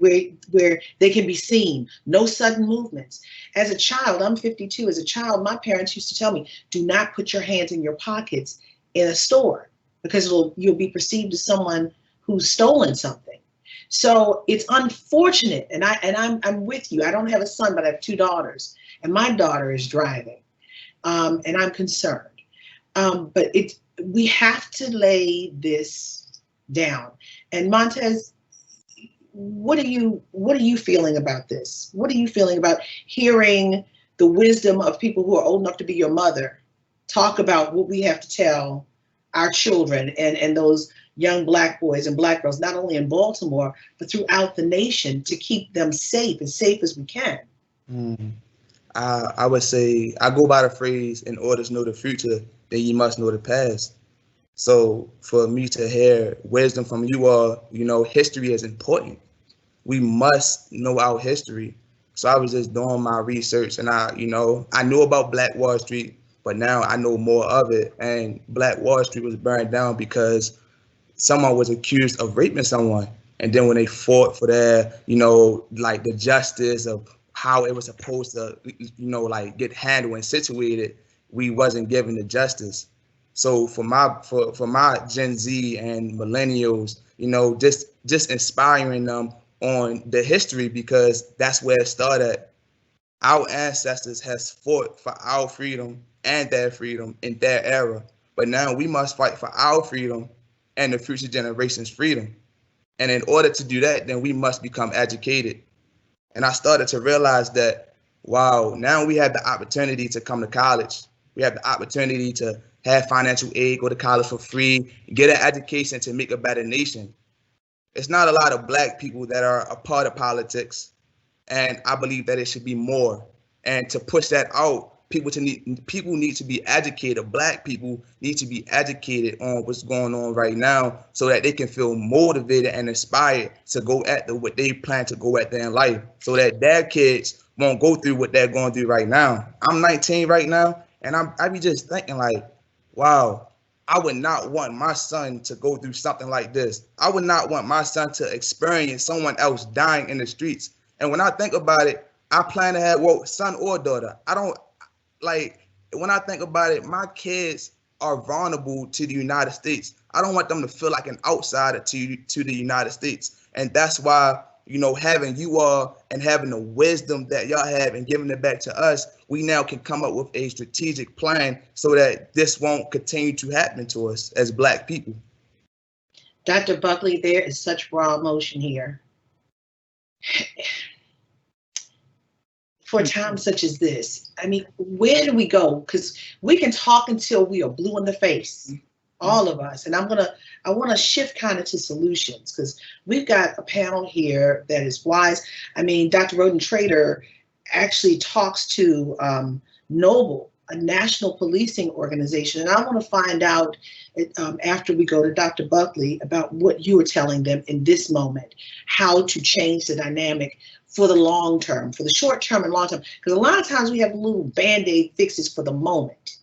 where they can be seen, no sudden movements. As a child, I'm 52, as a child, my parents used to tell me, do not put your hands in your pockets in a store because you'll be perceived as someone who's stolen something. So it's unfortunate, and I'm with you. I don't have a son, but I have 2 daughters, and my daughter is driving, and I'm concerned. But we have to lay this down. And Montaze, what are you feeling about this? What are you feeling about hearing the wisdom of people who are old enough to be your mother talk about what we have to tell our children and those young Black boys and Black girls, not only in Baltimore, but throughout the nation, to keep them safe as we can? I would say, I go by the phrase, in order to know the future, then you must know the past. So for me to hear wisdom from you all, history is important. We must know our history. So I was just doing my research, and I knew about Black Wall Street, but now I know more of it. And Black Wall Street was burned down because someone was accused of raping someone. And then when they fought for their, like the justice of how it was supposed to, get handled and situated, we wasn't given the justice. So for my Gen Z and millennials, just inspiring them on the history, because that's where it started. Our ancestors has fought for our freedom and their freedom in their era, but now we must fight for our freedom and the future generations' freedom. And in order to do that, then we must become educated. And I started to realize that, wow, now we have the opportunity to come to college. We have the opportunity to have financial aid, go to college for free, get an education to make a better nation. It's not a lot of Black people that are a part of politics, and I believe that it should be more. And to push that out, people need to be educated. Black people need to be educated on what's going on right now, so that they can feel motivated and inspired to go after what they plan to go after in life, so that their kids won't go through what they're going through right now. I'm 19 right now, and I be just thinking like, wow, I would not want my son to go through something like this. I would not want my son to experience someone else dying in the streets. And when I think about it, I plan to have, son or daughter. When I think about it, my kids are vulnerable to the United States. I don't want them to feel like an outsider to the United States. And that's why, having you all and having the wisdom that y'all have and giving it back to us, we now can come up with a strategic plan so that this won't continue to happen to us as Black people. Dr. Buckley, there is such raw emotion here. For a time such as this, where do we go? Because we can talk until we are blue in the face, all of us. And I want to shift kind of to solutions, because we've got a panel here that is wise. Dr. Rhoden-Trader actually talks to Noble, a national policing organization. And I want to find out after we go to Dr. Buckley about what you are telling them in this moment, how to change the dynamic for the long term, for the short term and long term. Because a lot of times we have little Band-Aid fixes for the moment,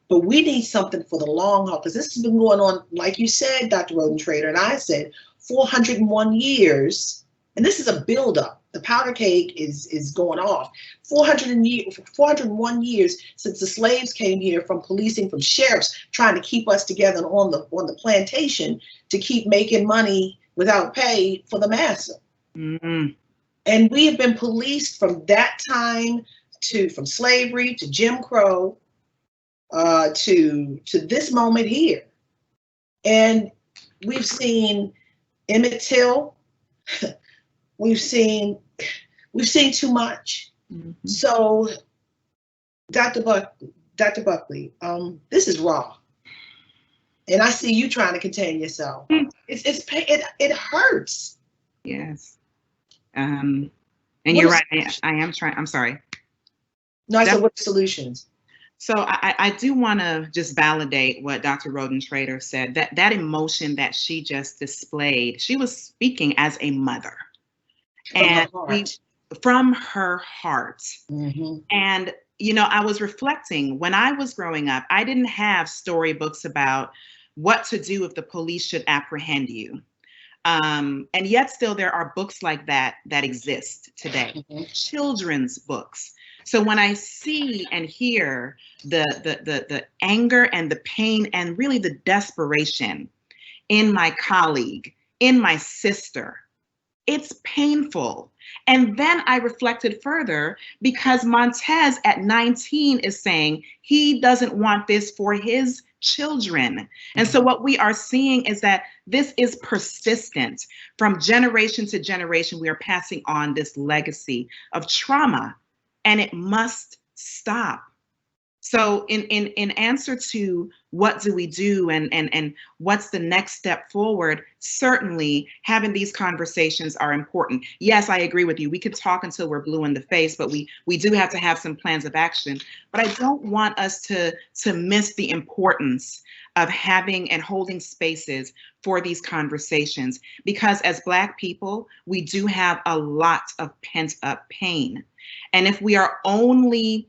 but we need something for the long haul, because this has been going on, like you said, Dr. Rhoden-Trader, and I said, 401 years, and this is a buildup. The powder keg is going off. 401 years since the slaves came here, from policing, from sheriffs trying to keep us together on the plantation to keep making money without pay for the master. And we have been policed from that time from slavery to Jim Crow to this moment here. And we've seen Emmett Till. We've seen too much. So, Dr. Buckley, this is raw, and I see you trying to contain yourself. It hurts. Yes. And you're right. I am trying. I'm sorry. No, I said, what solutions? So I do want to just validate what Dr. Rhoden-Trader said. That emotion that she just displayed, she was speaking as a mother, from her heart. And I was reflecting, when I was growing up, I didn't have storybooks about what to do if the police should apprehend you. And yet still there are books like that exist today, children's books. So when I see and hear the anger and the pain and really the desperation in my colleague, in my sister, it's painful. And then I reflected further because Montaze at 19 is saying he doesn't want this for his children. And so what we are seeing is that this is persistent. From generation to generation, we are passing on this legacy of trauma, and it must stop. So in answer to what do we do and what's the next step forward, certainly having these conversations are important. Yes, I agree with you. We could talk until we're blue in the face, but we do have to have some plans of action. But I don't want us to miss the importance of having and holding spaces for these conversations, because as Black people, we do have a lot of pent up pain. And if we are only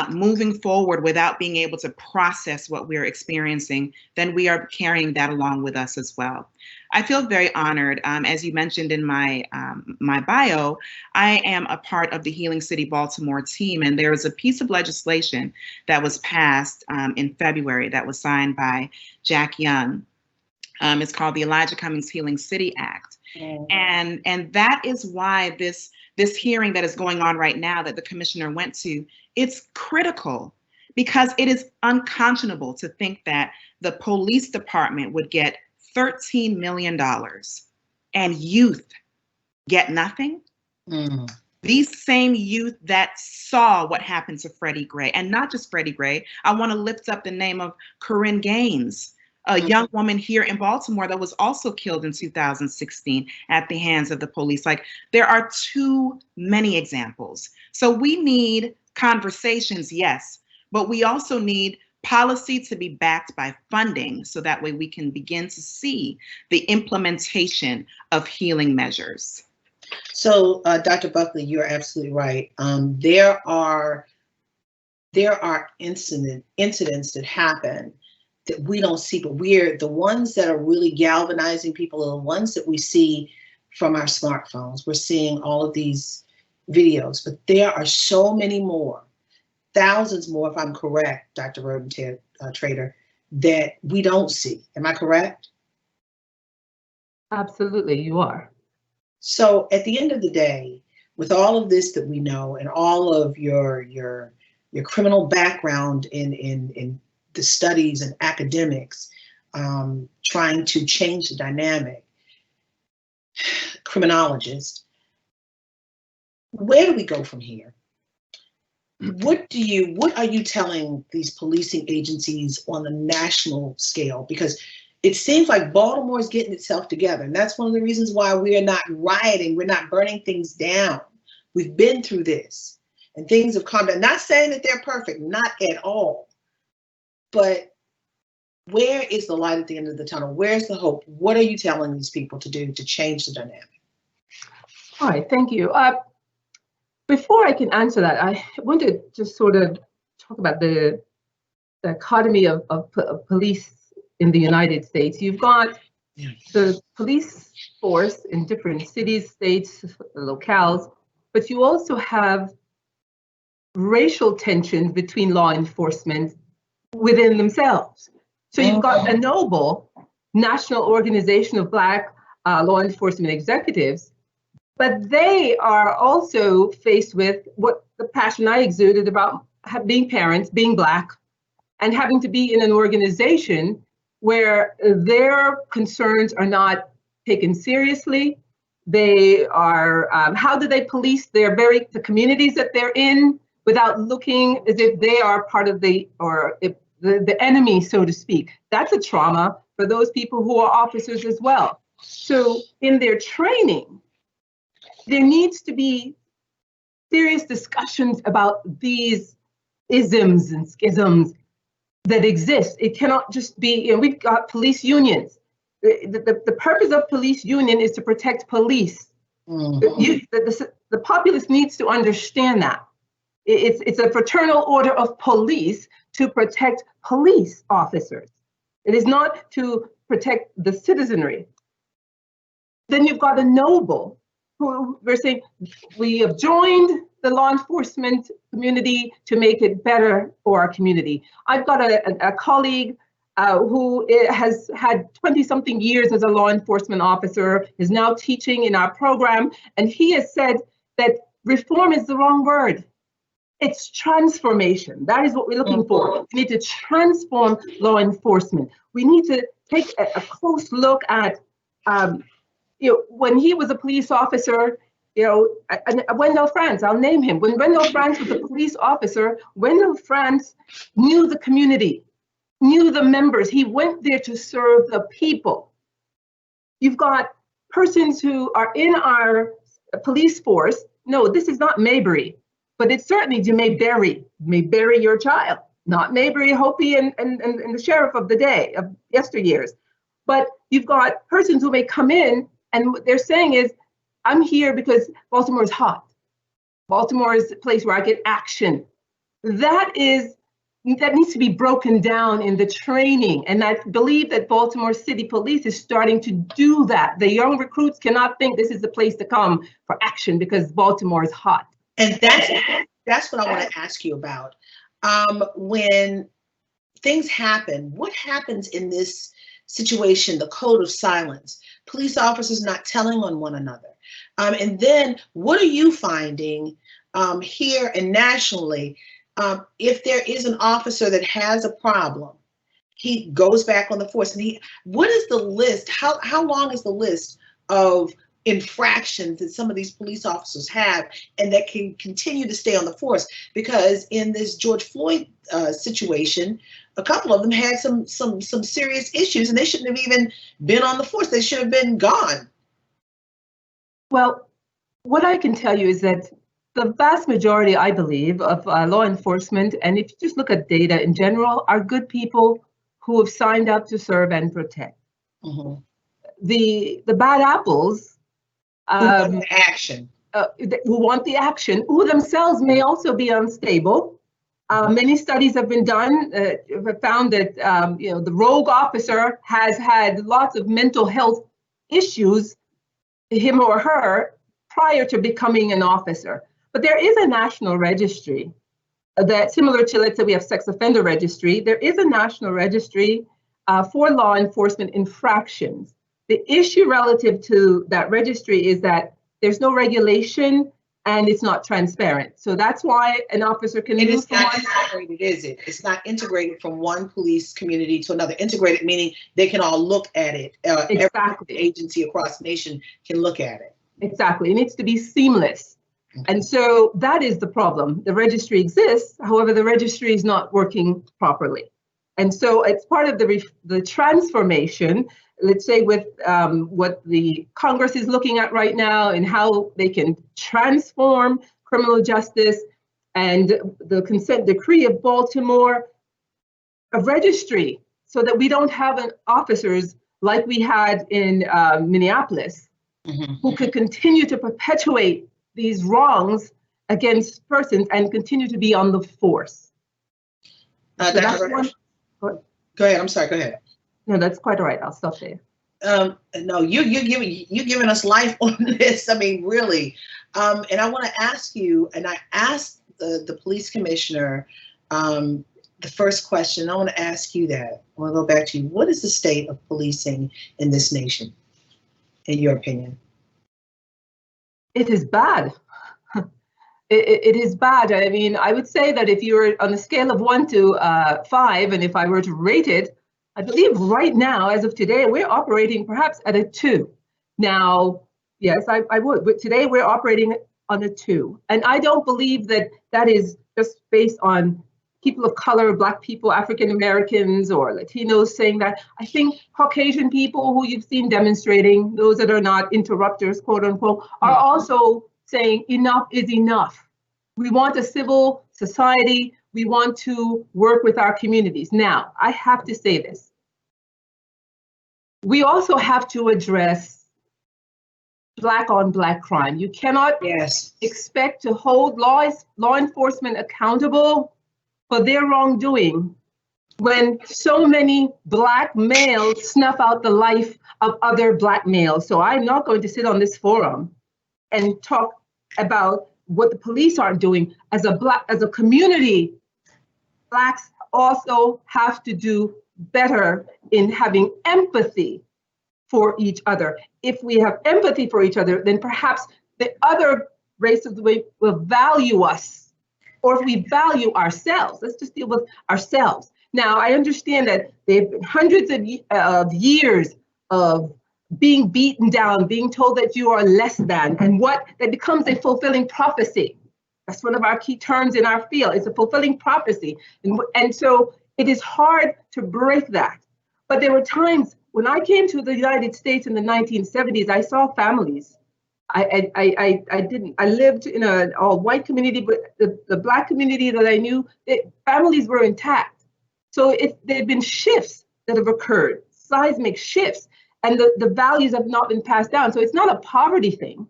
moving forward without being able to process what we're experiencing, then we are carrying that along with us as well. I feel very honored. As you mentioned in my bio, I am a part of the Healing City Baltimore team, and there is a piece of legislation that was passed in February that was signed by Jacqueline. It's called the Elijah Cummings Healing City Act. And that is why this hearing that is going on right now that the commissioner went to, it's critical, because it is unconscionable to think that the police department would get $13 million and youth get nothing. These same youth that saw what happened to Freddie Gray, and not just Freddie Gray, I want to lift up the name of Corinne Gaines, a young woman here in Baltimore that was also killed in 2016 at the hands of the police. Like, there are too many examples. So we need conversations, yes, but we also need policy to be backed by funding, so that way we can begin to see the implementation of healing measures. So, Dr. Buckley, you're absolutely right. There are incidents that happen that we don't see, but we're the ones that are really galvanizing people are the ones that we see from our smartphones. We're seeing all of these videos, but there are so many more, thousands more, if I'm correct, Dr. Rhoden-Trader, that we don't see. Am I correct? Absolutely, you are. So at the end of the day, with all of this that we know and all of your criminal background in the studies and academics, trying to change the dynamic, criminologist, where do we go from here? What are you telling these policing agencies on the national scale? Because it seems like Baltimore is getting itself together. And that's one of the reasons why we are not rioting. We're not burning things down. We've been through this and things have calmed down. Not saying that they're perfect, not at all. But where is the light at the end of the tunnel? Where's the hope? What are you telling these people to do to change the dynamic? All right, thank you. Before I can answer that, I want to just sort of talk about the dichotomy of police in the United States. You've got the police force in different cities, states, locales, but you also have racial tensions between law enforcement within themselves. So you've got a noble national organization of Black law enforcement executives, but they are also faced with what the passion I exuded about being parents, being Black, and having to be in an organization where their concerns are not taken seriously. They are, how do they police the communities that they're in without looking as if they are part of the enemy, so to speak? That's a trauma for those people who are officers as well. So in their training, there needs to be serious discussions about these isms and schisms that exist. It cannot just be, we've got police unions. The purpose of police union is to protect police. The populace needs to understand that. It's a fraternal order of police to protect police officers. It is not to protect the citizenry. Then you've got a noble who we're saying we have joined the law enforcement community to make it better for our community. I've got a colleague who has had 20-something years as a law enforcement officer, is now teaching in our program, and he has said that reform is the wrong word. It's transformation. That is what we're looking for. We need to transform law enforcement. We need to take a close look at, when he was a police officer, Wendell France, I'll name him. When Wendell France was a police officer, Wendell France knew the community, knew the members. He went there to serve the people. You've got persons who are in our police force. No, this is not Mayberry, but it's certainly you may bury your child, not Mayberry, Hopi, and the sheriff of the day, of yesteryears. But you've got persons who may come in, and what they're saying is, I'm here because Baltimore is hot. Baltimore is a place where I get action. That needs to be broken down in the training. And I believe that Baltimore City Police is starting to do that. The young recruits cannot think this is the place to come for action because Baltimore is hot. And that's what I want to ask you about. When things happen, what happens in this situation, the code of silence? Police officers not telling on one another. And then what are you finding here and nationally? If there is an officer that has a problem, he goes back on the force. And what is the list? How long is the list of infractions that some of these police officers have and that can continue to stay on the force? Because in this George Floyd situation, a couple of them had some serious issues, and they shouldn't have even been on the force. They should have been gone. Well, what I can tell you is that the vast majority, I believe, of law enforcement, and if you just look at data in general, are good people who have signed up to serve and protect. Mm-hmm. The bad apples, action, who want the action, who themselves may also be unstable. Many studies have been done, have found that the rogue officer has had lots of mental health issues, him or her, prior to becoming an officer. But there is a national registry that, similar to, let's say, we have sex offender registry, there is a national registry for law enforcement infractions. The issue relative to that registry is that there's no regulation and it's not transparent. So that's why an officer can move it's not integrated, is it? It's not integrated from one police community to another. Integrated meaning they can all look at it. Exactly. Every agency across the nation can look at it. Exactly. It needs to be seamless. And so that is the problem. The registry exists, however, the registry is not working properly. And so it's part of the transformation, let's say, with what the Congress is looking at right now and how they can transform criminal justice, and the consent decree of Baltimore, a registry, so that we don't have officers like we had in Minneapolis, who could continue to perpetuate these wrongs against persons and continue to be on the force. Go ahead. I'm sorry. Go ahead. No, that's quite all right. I'll stop there. No, you're giving us life on this. I mean, really. And I want to ask you, and I asked the police commissioner the first question. I want to ask you that. I want to go back to you. What is the state of policing in this nation, in your opinion? It is bad. It is bad. I mean, I would say that if you were on a scale of 1 to 5, and if I were to rate it, I believe right now, as of today, we're operating perhaps at a 2. Now, yes, I would, but today we're operating on a 2. And I don't believe that that is just based on people of color, Black people, African Americans, or Latinos saying that. I think Caucasian people who you've seen demonstrating, those that are not interrupters, quote unquote, are also saying enough is enough. We want a civil society. We want to work with our communities. Now, I have to say this. We also have to address Black on Black crime. You cannot expect to hold law enforcement accountable for their wrongdoing when so many Black males snuff out the life of other Black males. So I'm not going to sit on this forum and talk about what the police are doing. As a community, Blacks also have to do better in having empathy for each other. If we have empathy for each other, then perhaps the other races will value us. Or if we value ourselves, let's just deal with ourselves. Now, I understand that there have been hundreds of years of being beaten down, being told that you are less than, and that becomes a fulfilling prophecy. That's one of our key terms in our field. It's a fulfilling prophecy. And so it is hard to break that. But there were times when I came to the United States in the 1970s, I saw families. I lived in an all-white community, but the Black community that I knew, families were intact. So there have been shifts that have occurred, seismic shifts, and the values have not been passed down. So it's not a poverty thing.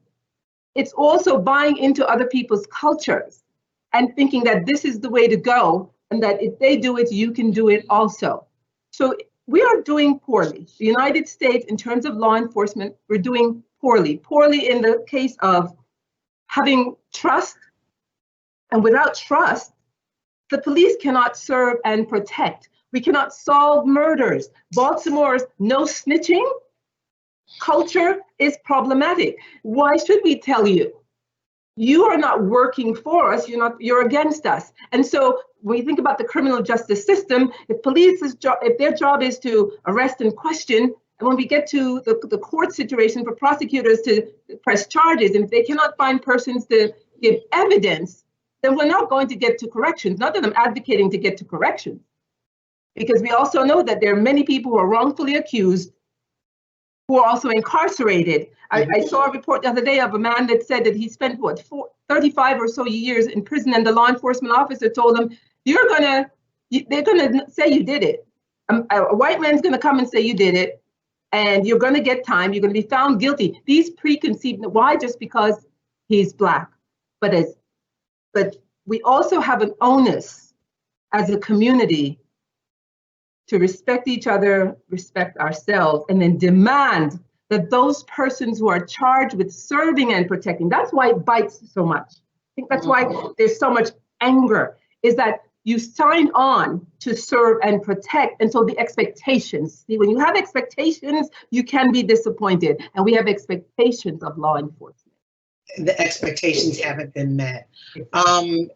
It's also buying into other people's cultures and thinking that this is the way to go, and that if they do it, you can do it also. So we are doing poorly. The United States, in terms of law enforcement, we're doing poorly. Poorly in the case of having trust, and without trust, the police cannot serve and protect. We cannot solve murders. Baltimore's no snitching culture is problematic. Why should we tell you? You are not working for us, you're against us. And so when you think about the criminal justice system, if their job is to arrest and question, and when we get to the court situation for prosecutors to press charges, and if they cannot find persons to give evidence, then we're not going to get to corrections. Not that I'm advocating to get to corrections, because we also know that there are many people who are wrongfully accused who are also incarcerated. I saw a report the other day of a man that said that he spent 35 or so years in prison, and the law enforcement officer told him, they're gonna say you did it. A white man's gonna come and say you did it, and you're gonna get time, you're gonna be found guilty. These preconceived, why? Just because he's Black. But we also have an onus as a community to respect each other, respect ourselves, and then demand that those persons who are charged with serving and protecting, that's why it bites so much. I think that's why there's so much anger, is that you sign on to serve and protect, and so the expectations, see, when you have expectations, you can be disappointed, and we have expectations of law enforcement. The expectations haven't been met. You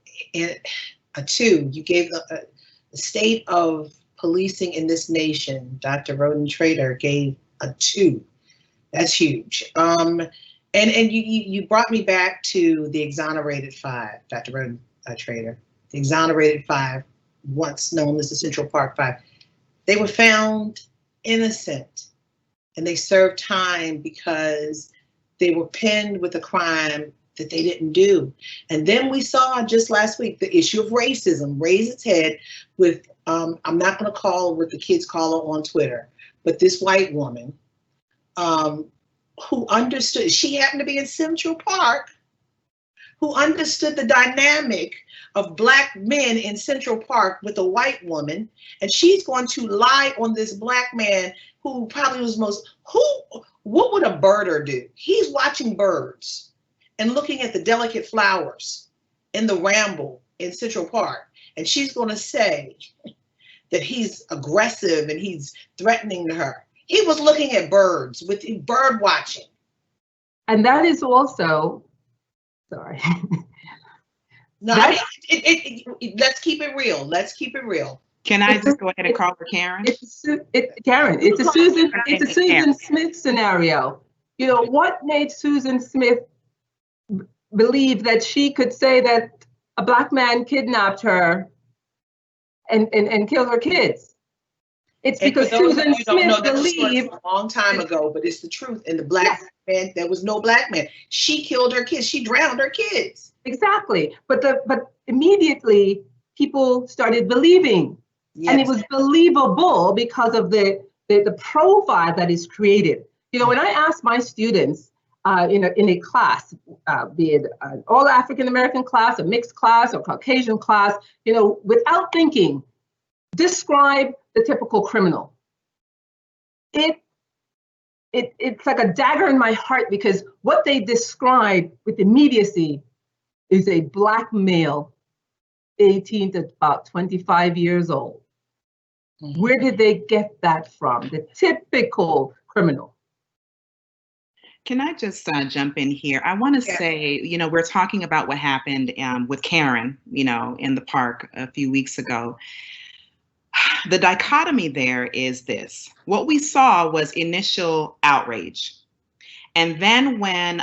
gave the state of policing in this nation, Dr. Rhoden-Trader gave a 2. That's huge. And you brought me back to the Exonerated Five, Dr. Rhoden-Trader. The Exonerated Five, once known as the Central Park Five. They were found innocent, and they served time because they were pinned with a crime that they didn't do. And then we saw just last week the issue of racism raise its head with, I'm not going to call what the kids call her on Twitter, but this white woman who understood, she happened to be in Central Park, who understood the dynamic of Black men in Central Park with a white woman, and she's going to lie on this Black man who probably was what would a birder do? He's watching birds and looking at the delicate flowers in the ramble in Central Park, and she's going to say that he's aggressive and he's threatening to her. He was looking at birds with bird watching. And that is also, sorry. No, let's keep it real. Let's keep it real. Can I just go ahead and call her Karen? Karen, it's a Susan Smith scenario. You know, what made Susan Smith believe that she could say that a Black man kidnapped her and killed her kids? It's because Susan Smith believed a long time ago, but it's the truth. And the Black man, there was no Black man. She killed her kids. She drowned her kids. Exactly. But immediately people started believing. Yes. And it was believable because of the profile that is created. You know, when I ask my students in a class, be it an all African American class, a mixed class, or Caucasian class, you know, without thinking, describe the typical criminal. It's like a dagger in my heart, because what they describe with immediacy is a Black male, 18 to about 25 years old. Where did they get that from? The typical criminal. Can I just jump in here? I want to say, you know, we're talking about what happened with Karen, you know, in the park a few weeks ago. The dichotomy there is this. What we saw was initial outrage. And then when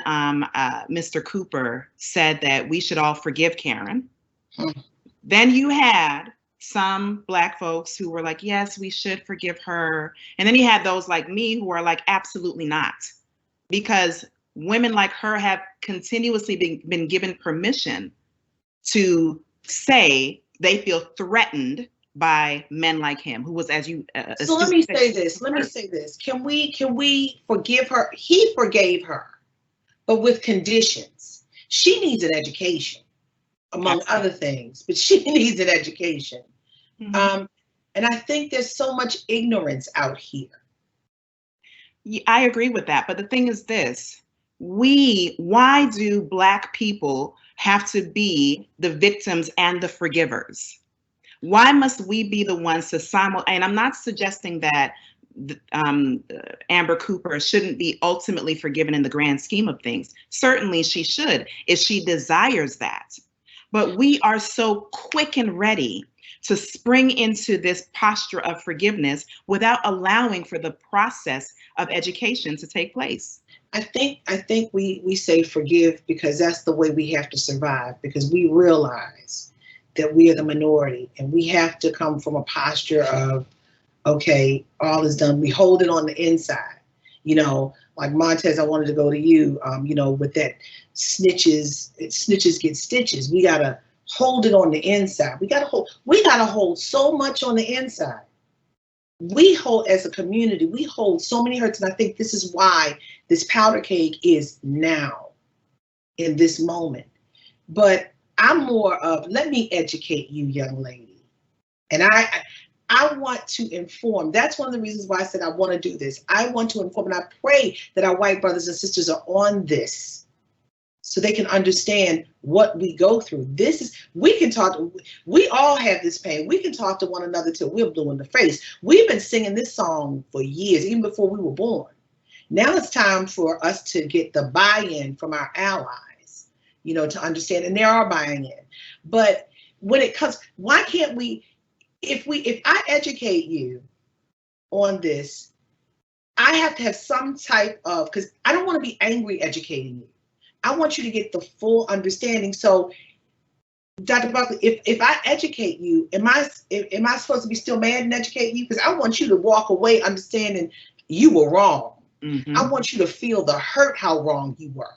Mr. Cooper said that we should all forgive Karen, then you had some Black folks who were like, yes, we should forgive her. And then you had those like me who are like, absolutely not. Because women like her have continuously been given permission to say they feel threatened by men like him, who was, as you. So let me say this. Can we forgive her? He forgave her, but with conditions. She needs an education, among other things, but she needs an education. And I think there's so much ignorance out here. I agree with that. But the thing is this, why do Black people have to be the victims and the forgivers? Why must we be the ones to and I'm not suggesting that Amber Cooper shouldn't be ultimately forgiven in the grand scheme of things. Certainly she should, if she desires that. But we are so quick and ready to spring into this posture of forgiveness without allowing for the process of education to take place. I think we say forgive because that's the way we have to survive, because we realize that we are the minority and we have to come from a posture of, okay, all is done. We hold it on the inside, you know, like Montaze, I wanted to go to you, you know, with that snitches get stitches. We got to hold it on the inside. We got to hold so much on the inside. We hold, as a community, we hold so many hurts. And I think this is why this powder keg is now in this moment. But I'm more of, let me educate you, young lady. And I want to inform. That's one of the reasons why I said I want to do this. I want to inform, and I pray that our white brothers and sisters are on this so they can understand what we go through. This is, we can talk, we all have this pain. We can talk to one another till we're blue in the face. We've been singing this song for years, even before we were born. Now it's time for us to get the buy-in from our allies, you know, to understand, and they are buying in. But when it comes, why can't we, if I educate you on this, I have to have some type of, because I don't want to be angry educating you. I want you to get the full understanding. So, Dr. Buckley, if I educate you, am I supposed to be still mad and educate you? Because I want you to walk away understanding you were wrong. Mm-hmm. I want you to feel the hurt how wrong you were.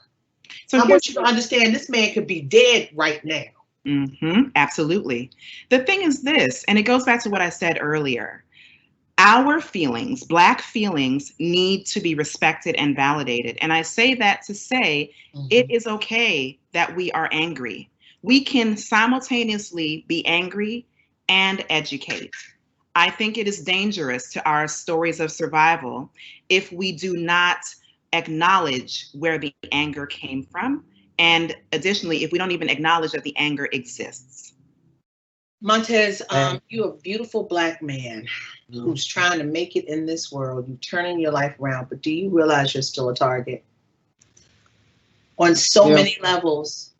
So I want you to understand this man could be dead right now. Mm-hmm. Absolutely. The thing is this, and it goes back to what I said earlier. Our feelings, Black feelings, need to be respected and validated. And I say that to say, it is okay that we are angry. We can simultaneously be angry and educate. I think it is dangerous to our stories of survival if we do not acknowledge where the anger came from. And additionally, if we don't even acknowledge that the anger exists. Montaze, you're a beautiful Black man who's trying to make it in this world. You're turning your life around, but do you realize you're still a target? On so many levels,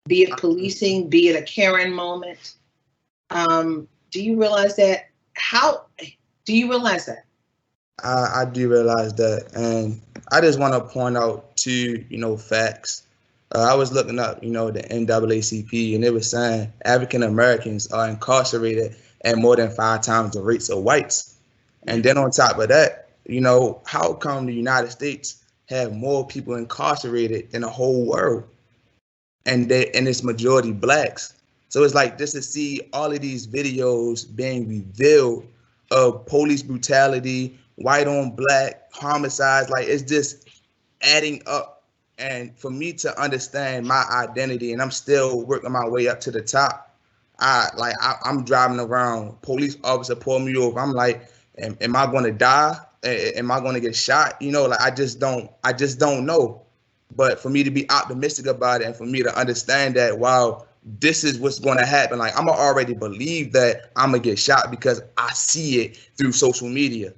be it policing, be it a Karen moment. Do you realize that? How do you realize that? I do realize that. And I just want to point out two, facts. I was looking up, the NAACP, and it was saying African Americans are incarcerated at more than 5 times the rates of whites. And then on top of that, how come the United States have more people incarcerated than the whole world? And it's majority Blacks. So it's like just to see all of these videos being revealed of police brutality, white on Black, homicides, like it's just adding up. And for me to understand my identity, and I'm still working my way up to the top, I'm driving around, police officer pull me over. I'm like, am I going to die? Am I going to get shot? You know, like I just don't know. But for me to be optimistic about it and for me to understand that, wow, this is what's going to happen. Like I'm already believe that I'm going to get shot because I see it through social media.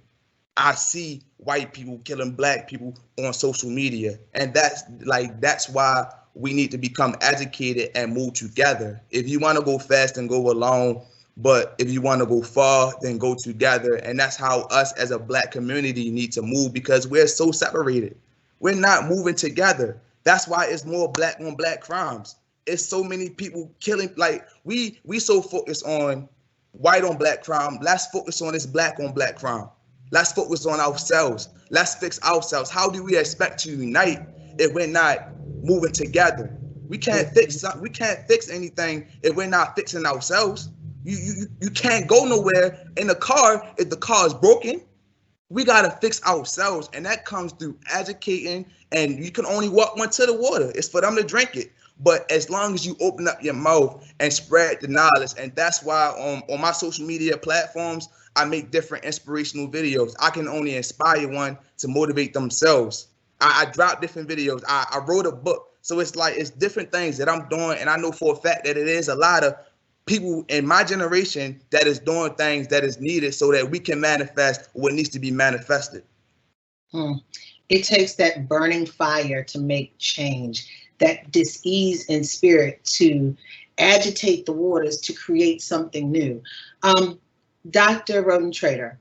I see white people killing black people on social media. And that's why we need to become educated and move together. If you want to go fast and go alone, but if you want to go far, then go together. And that's how us as a black community need to move, because we're so separated. We're not moving together. That's why it's more black on black crimes. It's so many people killing. Like we so focused on white on black crime. Let's focus on this black on black crime. Let's focus on ourselves. Let's fix ourselves. How do we expect to unite if we're not moving together? We can't fix anything if we're not fixing ourselves. You can't go nowhere in a car if the car is broken. We gotta fix ourselves, and that comes through educating. And you can only walk one to the water. It's for them to drink it. But as long as you open up your mouth and spread the knowledge, and that's why on my social media platforms, I make different inspirational videos. I can only inspire one to motivate themselves. I drop different videos. I wrote a book. So it's like, it's different things that I'm doing. And I know for a fact that it is a lot of people in my generation that is doing things that is needed so that we can manifest what needs to be manifested. It takes that burning fire to make change, that dis-ease in spirit to agitate the waters to create something new. Dr. Rhoden-Trader,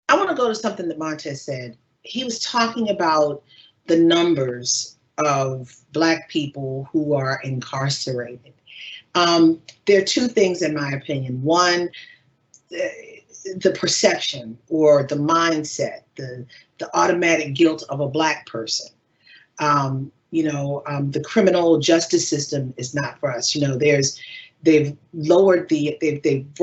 I want to go to something that Montaze said. He was talking about the numbers of Black people who are incarcerated. There are two things in my opinion. One, the perception or the mindset, the automatic guilt of a Black person. The criminal justice system is not for us. They've lowered they've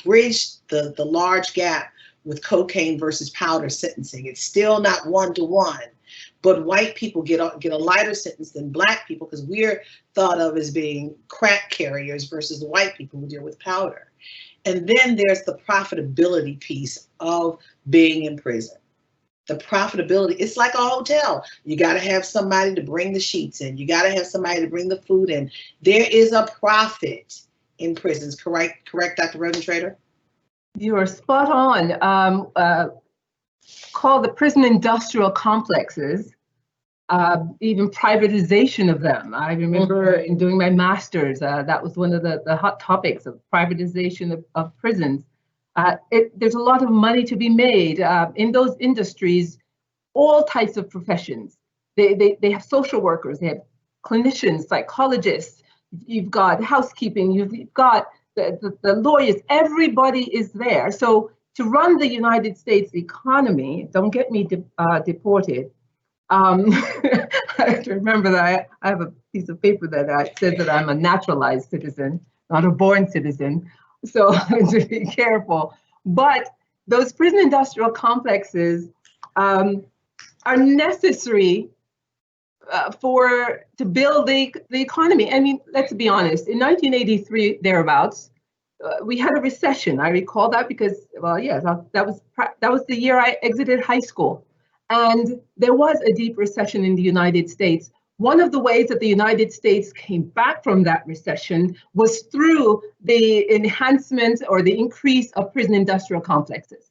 bridged the large gap with cocaine versus powder sentencing. It's still not 1-to-1, but white people get a lighter sentence than Black people because we're thought of as being crack carriers versus the white people who deal with powder. And then there's the profitability piece of being in prison. The profitability, it's like a hotel. You got to have somebody to bring the sheets in. You got to have somebody to bring the food in. There is a profit in prisons, correct, Dr. Rhoden-Trader? You are spot on. Called the prison industrial complexes, even privatization of them. I remember in doing my master's, that was one of the hot topics of privatization of prisons. There's a lot of money to be made in those industries, all types of professions. They have social workers, they have clinicians, psychologists, you've got housekeeping, you've got the lawyers, everybody is there. So to run the United States economy, don't get me deported. I have to remember that I have a piece of paper that says that I'm a naturalized citizen, not a born citizen. So I have to be careful. But those prison industrial complexes are necessary to build the economy. I mean, let's be honest. In 1983, thereabouts, we had a recession. I recall that because, well, yes, that was the year I exited high school, and there was a deep recession in the United States. One of the ways that the United States came back from that recession was through the enhancement or the increase of prison industrial complexes.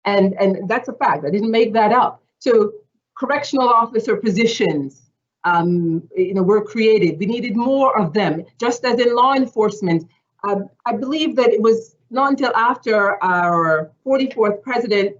And that's a fact. I didn't make that up. So correctional officer positions were created. We needed more of them, just as in law enforcement. I believe that it was not until after our 44th president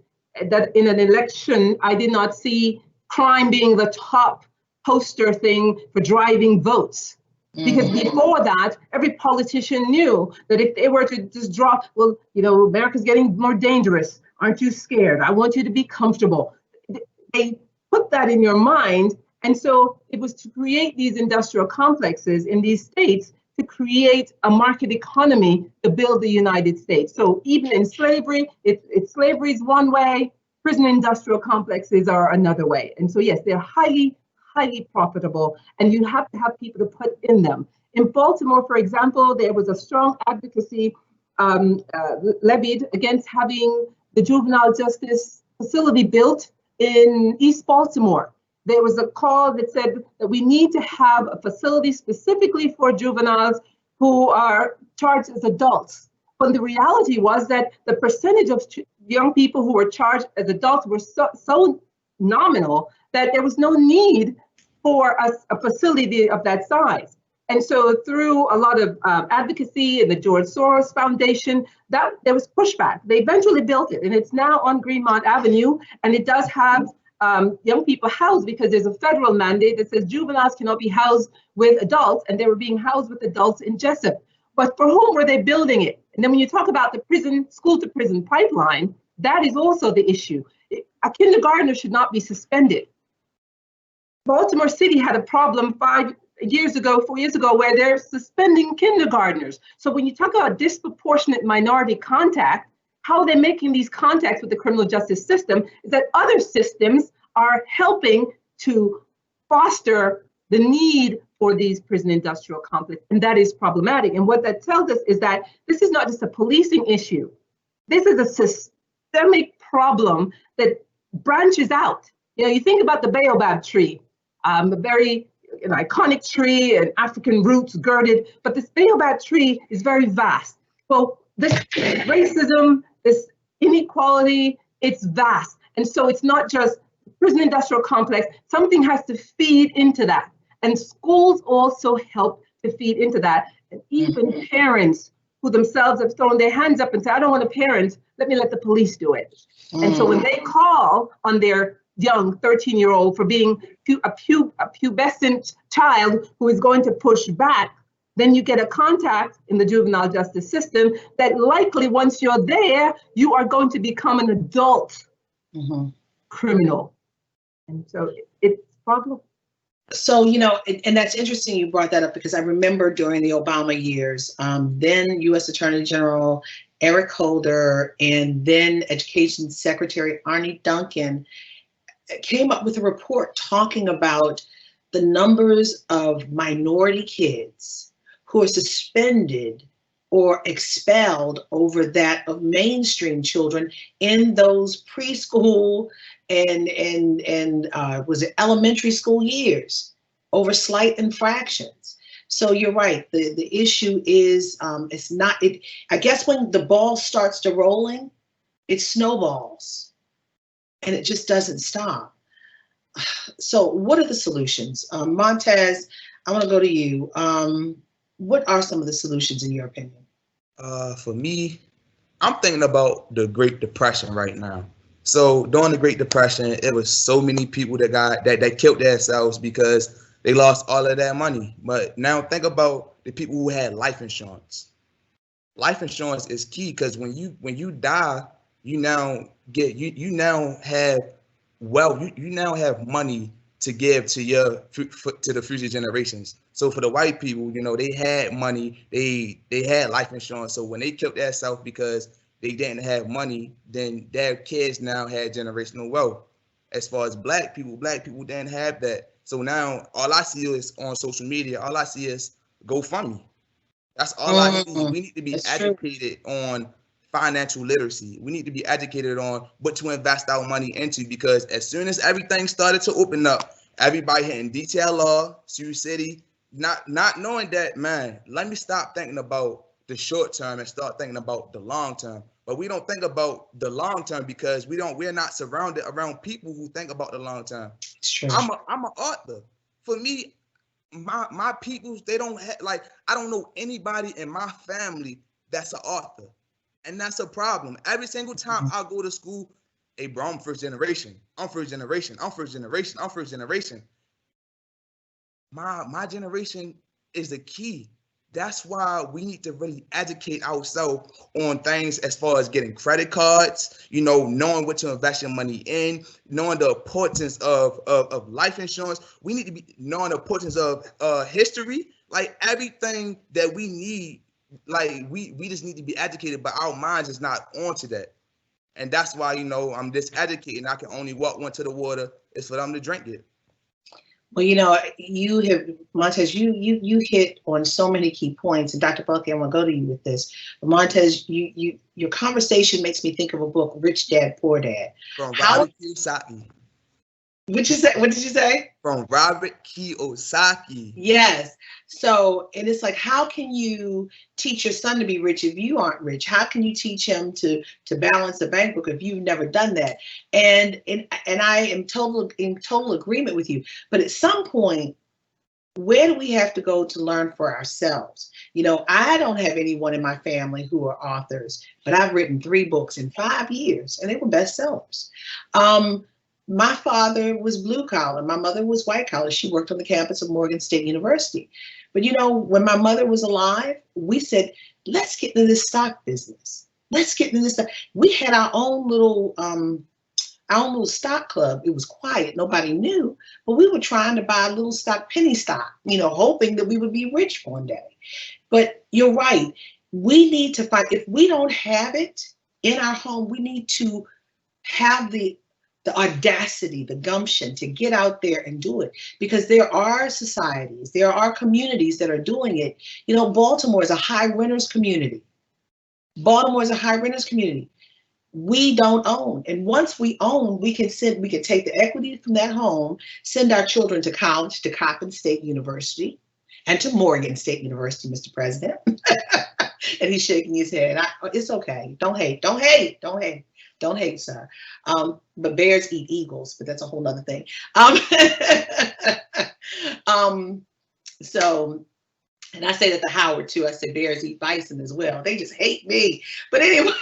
that in an election, I did not see crime being the top poster thing for driving votes. Because before that, every politician knew that if they were to just drop, well, America's getting more dangerous. Aren't you scared? I want you to be comfortable. They put that in your mind. And so it was to create these industrial complexes in these states to create a market economy to build the United States. So even in slavery, if slavery is one way, prison industrial complexes are another way. And so yes, they're highly profitable, and you have to have people to put in them. In Baltimore, for example, there was a strong advocacy levied against having the juvenile justice facility built in East Baltimore. There was a call that said that we need to have a facility specifically for juveniles who are charged as adults. But the reality was that the percentage of young people who were charged as adults were so nominal that there was no need for a facility of that size. And so through a lot of advocacy and the George Soros Foundation, that there was pushback. They eventually built it, and it's now on Greenmont Avenue, and it does have young people housed because there's a federal mandate that says juveniles cannot be housed with adults, and they were being housed with adults in Jessup. But for whom were they building it? And then when you talk about the prison, school to prison pipeline, that is also the issue. A kindergartner should not be suspended. Baltimore City had a problem 4 years ago, where they're suspending kindergartners. So when you talk about disproportionate minority contact, how they're making these contacts with the criminal justice system is that other systems are helping to foster the need for these prison industrial complex, and that is problematic. And what that tells us is that this is not just a policing issue. This is a systemic problem that branches out. You know, you think about the baobab tree, a very iconic tree and African roots girded, but this baobab tree is very vast. Well, this racism, this inequality, it's vast. And so it's not just prison industrial complex, something has to feed into that. And schools also help to feed into that. And even parents who themselves have thrown their hands up and say, I don't want a parent, let me let the police do it. And so when they call on their young 13-year-old for being a pubescent child who is going to push back, then you get a contact in the juvenile justice system that likely once you're there, you are going to become an adult criminal. And so it's a problem. So, and that's interesting you brought that up, because I remember during the Obama years, then U.S. Attorney General Eric Holder and then Education Secretary Arne Duncan came up with a report talking about the numbers of minority kids who are suspended or expelled over that of mainstream children in those preschool and was it elementary school years over slight infractions. So you're right. The issue is I guess when the ball starts to rolling, it snowballs and it just doesn't stop. So what are the solutions? Montaze, I want to go to you. What are some of the solutions in your opinion? For me, I'm thinking about the Great Depression right now. So during the Great Depression, it was so many people that killed themselves because they lost all of their money. But now think about the people who had life insurance. Life insurance is key because when you die, you now have wealth. You now have money to give to the future generations. So for the white people, they had money, they had life insurance. So when they killed themselves because they didn't have money, then their kids now had generational wealth. As far as black people didn't have that. So now all I see is on social media, all I see is GoFundMe. That's all I need. We need to be educated on financial literacy. We need to be educated on what to invest our money into, because as soon as everything started to open up, everybody hitting detail law, Sioux City, not knowing that, man, let me stop thinking about the short term and start thinking about the long term. But we don't think about the long term because we're not surrounded around people who think about the long term. It's true. I'm an author. For me, my people, they don't have, I don't know anybody in my family that's an author. And that's a problem. Every single time I go to school, hey bro, I'm first generation. I'm first generation. I'm first generation. I'm first generation. My generation is the key. That's why we need to really educate ourselves on things as far as getting credit cards, knowing what to invest your money in, knowing the importance of life insurance. We need to be knowing the importance of history, everything that we need. We just need to be educated, but our minds is not onto that. And that's why, I'm just educated and I can only walk one to the water is for them to drink it. Well, you know, you have, Montaze, you hit on so many key points, and Dr. Buckley, I'm gonna go to you with this. But Montaze, your conversation makes me think of a book, Rich Dad, Poor Dad. From How? Robert Kiyosaki. What you say? What did you say? From Robert Kiyosaki. Yes. So, and it's like, how can you teach your son to be rich if you aren't rich? How can you teach him to balance a bank book if you've never done that? And I am in total agreement with you. But at some point, where do we have to go to learn for ourselves? You know, I don't have anyone in my family who are authors, but I've written 3 books in 5 years, and they were bestsellers. My father was blue collar. My mother was white collar. She worked on the campus of Morgan State University. But you know, when my mother was alive, we said, let's get into this stock business. Let's get into this stock. We had our own little stock club. It was quiet. Nobody knew. But we were trying to buy a little stock, penny stock, you know, hoping that we would be rich one day. But you're right. We need to find, if we don't have it in our home, we need to have the audacity, the gumption to get out there and do it, because there are societies, there are communities that are doing it. You know, Baltimore is a high renters community. Baltimore is a high renters community. We don't own, and once we own, we can take the equity from that home, send our children to college, to Coppin State University, and to Morgan State University, Mr. President. And he's shaking his head. It's okay. Don't hate. Don't hate. Don't hate. Don't hate, sir. But bears eat eagles, but that's a whole nother thing. So, and I say that to Howard too. I say bears eat bison as well. They just hate me. But anyway,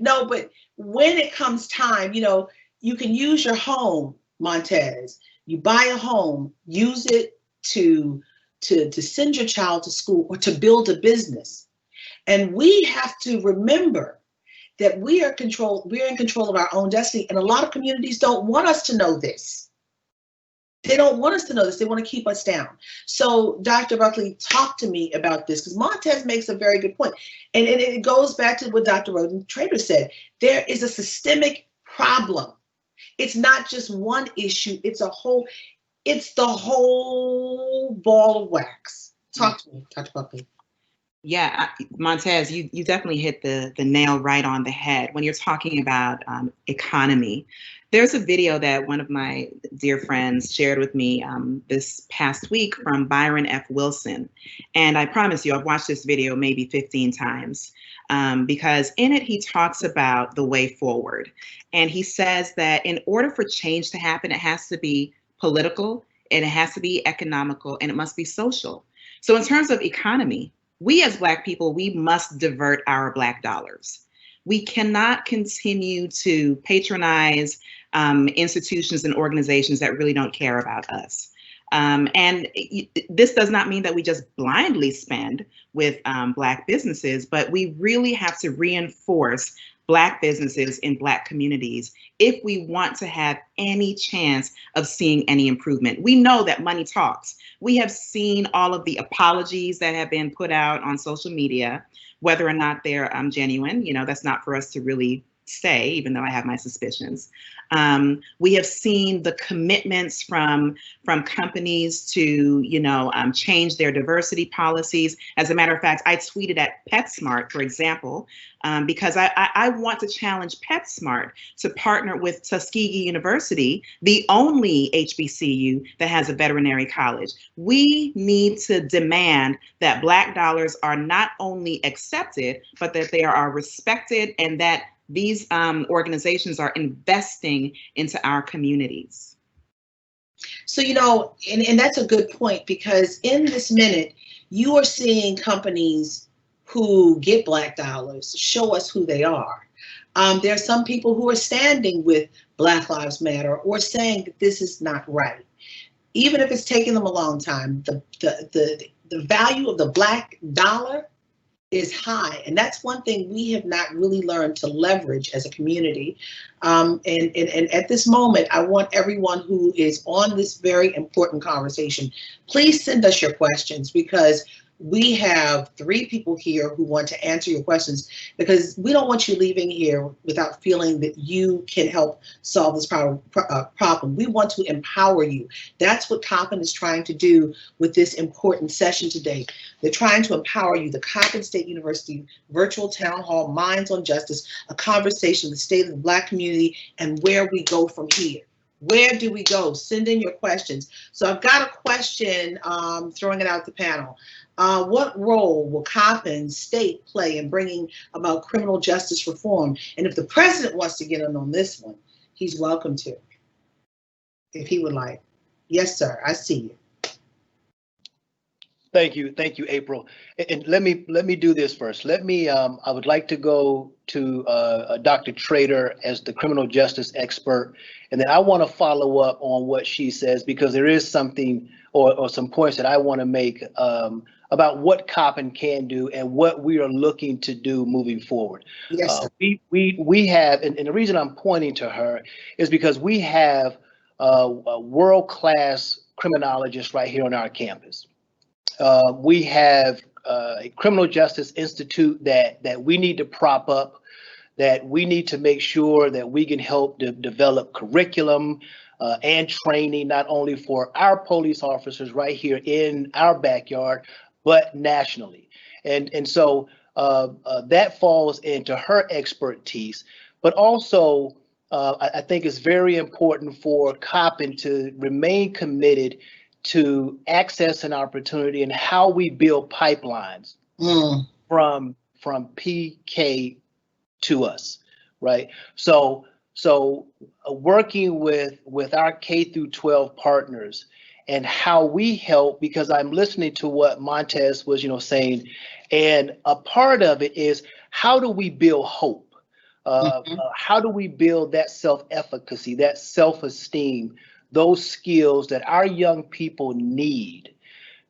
no, but when it comes time, you know, you can use your home, Montaze. You buy a home, use it to send your child to school or to build a business. And we have to remember that we're in control of our own destiny. And a lot of communities don't want us to know this. They don't want us to know this. They want to keep us down. So Dr. Buckley, talk to me about this, because Montaze makes a very good point. And it goes back to what Dr. Rhoden-Trader said. There is a systemic problem. It's not just one issue. It's the whole ball of wax. Talk to me, Dr. Buckley. Yeah, Montaze, you definitely hit the nail right on the head when you're talking about economy. There's a video that one of my dear friends shared with me this past week from Byron F. Wilson. And I promise you, I've watched this video maybe 15 times because in it, he talks about the way forward. And he says that in order for change to happen, it has to be political, and it has to be economical, and it must be social. So in terms of economy, we as Black people, we must divert our Black dollars. We cannot continue to patronize institutions and organizations that really don't care about us. And this does not mean that we just blindly spend with Black businesses, but we really have to reinforce Black businesses in Black communities if we want to have any chance of seeing any improvement. We know that money talks. We have seen all of the apologies that have been put out on social media, whether or not they're genuine. You know, that's not for us to really say, even though I have my suspicions. We have seen the commitments from companies to, you know, change their diversity policies. As a matter of fact, I tweeted at PetSmart, for example, because I want to challenge PetSmart to partner with Tuskegee University, the only HBCU that has a veterinary college. We need to demand that Black dollars are not only accepted, but that they are respected, and that these organizations are investing into our communities. So, you know, and that's a good point, because in this minute, you are seeing companies who get Black dollars show us who they are. There are some people who are standing with Black Lives Matter or saying that this is not right. Even if it's taken them a long time, the value of the Black dollar is high. And that's one thing we have not really learned to leverage as a community. And at this moment, I want everyone who is on this very important conversation, please send us your questions, because we have 3 people here who want to answer your questions, because we don't want you leaving here without feeling that you can help solve this problem. We want to empower you. That's what Coppin is trying to do with this important session today. They're trying to empower you. The Coppin State University Virtual Town Hall Minds on Justice, a conversation of the state of the Black community and where we go from here. Where do we go? Send in your questions. So I've got a question, throwing it out the panel. What role will Coppin State play in bringing about criminal justice reform? And if the president wants to get in on this one, he's welcome to, if he would like. Yes, sir, I see you. Thank you, April. And let me do this first. Let me. I would like to go to Dr. Trader as the criminal justice expert, and then I want to follow up on what she says, because there is something or some points that I want to make about what Coppin can do and what we are looking to do moving forward. Yes, sir. We have, and the reason I'm pointing to her is because we have a world-class criminologist right here on our campus. We have a criminal justice institute that we need to prop up, that we need to make sure that we can help develop curriculum and training, not only for our police officers right here in our backyard, but nationally. And so that falls into her expertise, but also I think it's very important for Coppin to remain committed to access and opportunity and how we build pipelines from PK to us, right? So working with our K through 12 partners and how we help, because I'm listening to what Montaze was, saying, and a part of it is, how do we build hope? How do we build that self-efficacy, that self-esteem, those skills that our young people need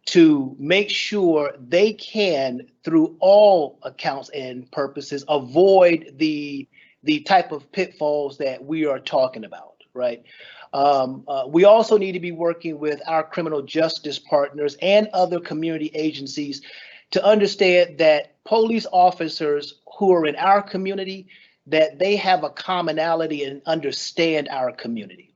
to make sure they can, through all accounts and purposes, avoid the type of pitfalls that we are talking about, right? We also need to be working with our criminal justice partners and other community agencies to understand that police officers who are in our community, that they have a commonality and understand our community.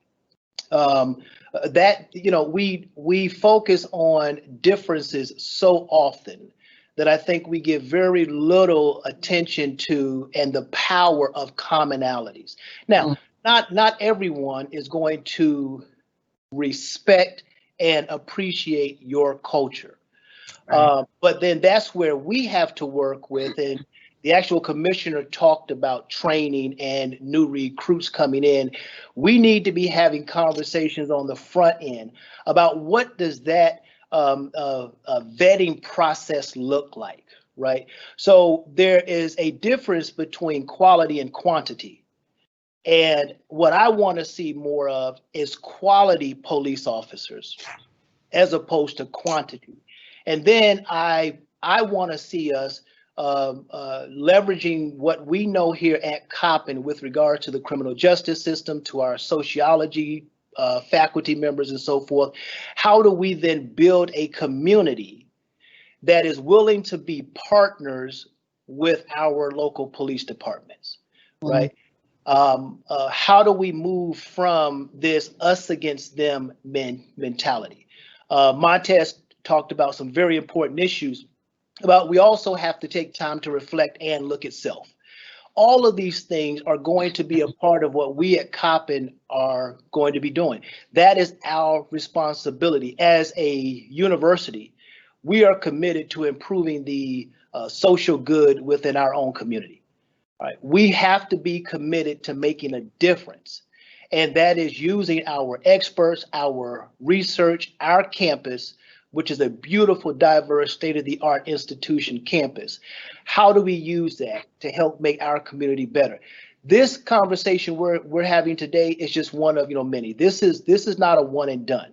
We focus on differences so often that I think we give very little attention to and the power of commonalities. Now, not everyone is going to respect and appreciate your culture. Right. But then that's where we have to work with, and the actual commissioner talked about training and new recruits coming in. We need to be having conversations on the front end about what does that vetting process look like, right? So there is a difference between quality and quantity. And what I want to see more of is quality police officers as opposed to quantity. And then I want to see us leveraging what we know here at Coppin with regard to the criminal justice system, to our sociology faculty members and so forth. How do we then build a community that is willing to be partners with our local police departments, right? How do we move from this us against them mentality? Montaze talked about some very important issues about we also have to take time to reflect and look at self. All of these things are going to be a part of what we at Coppin are going to be doing. That is our responsibility. As a university, we are committed to improving the social good within our own community. All right. We have to be committed to making a difference. And that is using our experts, our research, our campus, which is a beautiful, diverse, state-of-the-art institution campus. How do we use that to help make our community better? This conversation we're having today is just one of many. This is not a one and done.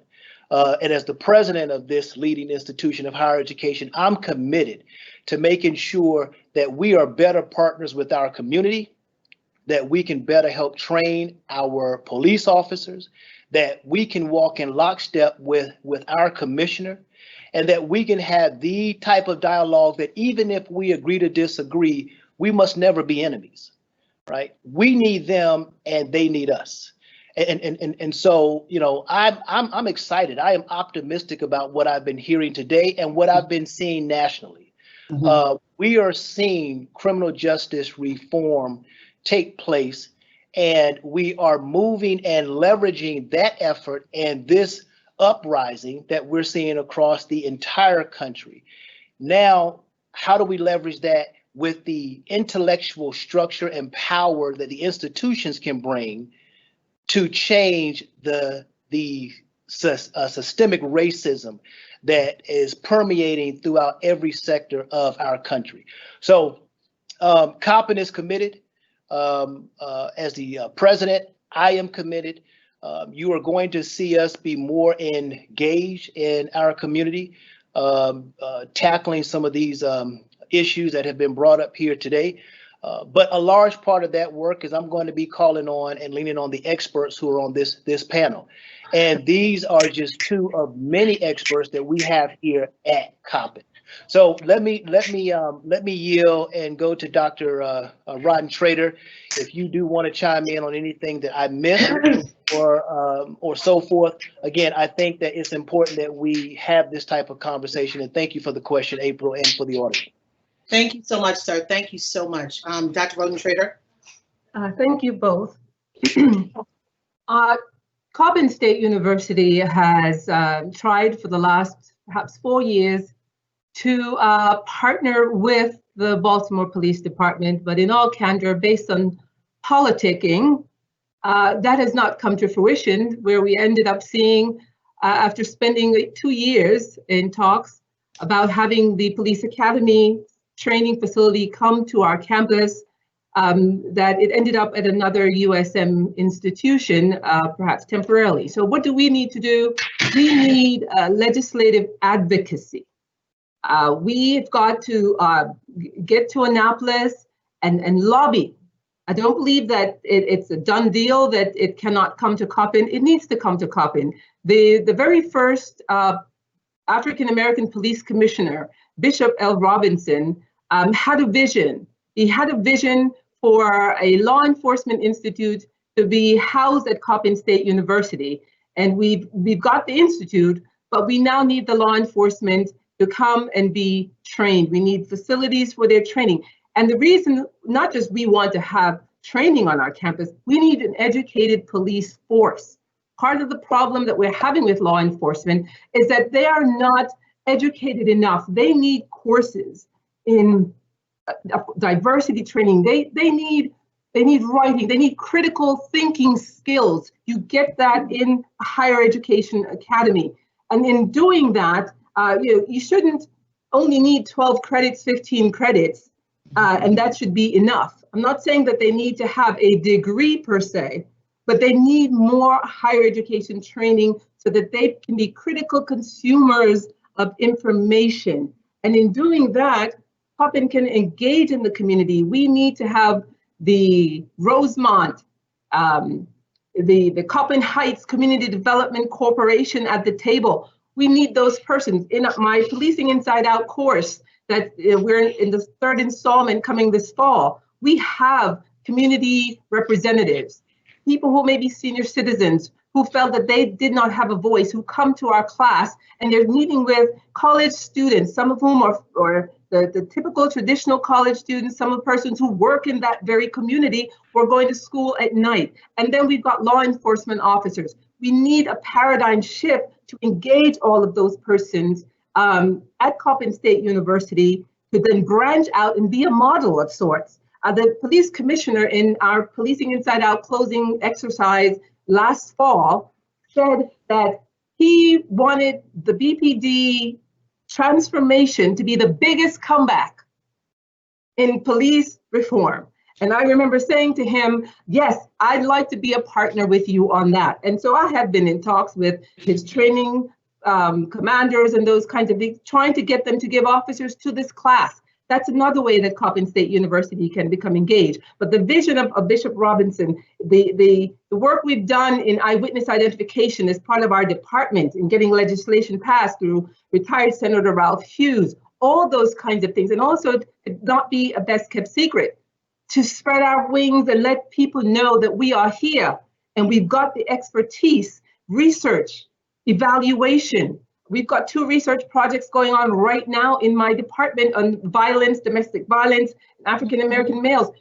And as the president of this leading institution of higher education, I'm committed to making sure that we are better partners with our community, that we can better help train our police officers, that we can walk in lockstep with our commissioner, and that we can have the type of dialogue that even if we agree to disagree, we must never be enemies, right? We need them and they need us. And so, you know, I'm excited. I am optimistic about what I've been hearing today and what I've been seeing nationally. We are seeing criminal justice reform take place, and we are moving and leveraging that effort and this uprising that we're seeing across the entire country. Now, how do we leverage that with the intellectual structure and power that the institutions can bring to change the systemic racism that is permeating throughout every sector of our country? So Coppin is committed. As the president, I am committed. You are going to see us be more engaged in our community, tackling some of these issues that have been brought up here today. But a large part of that work is I'm going to be calling on and leaning on the experts who are on this panel. And these are just two of many experts that we have here at Coppin. So let me yield and go to Dr. Rhoden-Trader. If you do want to chime in on anything that I missed or so forth. Again, I think that it's important that we have this type of conversation. And thank you for the question, April, and for the audience. Thank you so much, sir. Thank you so much. Dr. Rhoden-Trader. Thank you both. Coppin State University has tried for the last perhaps 4 years to partner with the Baltimore Police Department, but in all candor, based on politicking, that has not come to fruition, where we ended up seeing, after spending 2 years in talks about having the police academy training facility come to our campus, that it ended up at another USM institution, perhaps temporarily. So what do we need to do? We need legislative advocacy. We've got to get to Annapolis and lobby. I don't believe that it's a done deal that it cannot come to Coppin. It needs to come to Coppin. The very first African-American police commissioner, Bishop L. Robinson, had a vision. He had a vision for a law enforcement institute to be housed at Coppin State University. And we've got the institute, but we now need the law enforcement to come and be trained. We need facilities for their training. And the reason, not just we want to have training on our campus, we need an educated police force. Part of the problem that we're having with law enforcement is that they are not educated enough. They need courses in diversity training. They need writing. They need critical thinking skills. You get that in a higher education academy. And in doing that, you shouldn't only need 12 credits, 15 credits, and that should be enough. I'm not saying that they need to have a degree per se, but they need more higher education training so that they can be critical consumers of information. And in doing that, Coppin can engage in the community. We need to have the Rosemont, the Coppin Heights Community Development Corporation at the table. We need those persons. In my Policing Inside Out course that we're in the 3rd installment coming this fall, we have community representatives, people who may be senior citizens who felt that they did not have a voice, who come to our class and they're meeting with college students, some of whom are the typical traditional college students, some of the persons who work in that very community or going to school at night. And then we've got law enforcement officers. We need a paradigm shift to engage all of those persons at Coppin State University to then branch out and be a model of sorts. The police commissioner in our Policing Inside Out closing exercise last fall said that he wanted the BPD transformation to be the biggest comeback in police reform. And I remember saying to him, yes, I'd like to be a partner with you on that. And so I have been in talks with his training commanders and those kinds of things, trying to get them to give officers to this class. That's another way that Coppin State University can become engaged. But the vision of Bishop Robinson, the work we've done in eyewitness identification as part of our department in getting legislation passed through retired Senator Ralph Hughes, all those kinds of things, and also to not be a best kept secret, to spread our wings and let people know that we are here and we've got the expertise, research, evaluation. We've got 2 research projects going on right now in my department on violence, domestic violence, African-American males.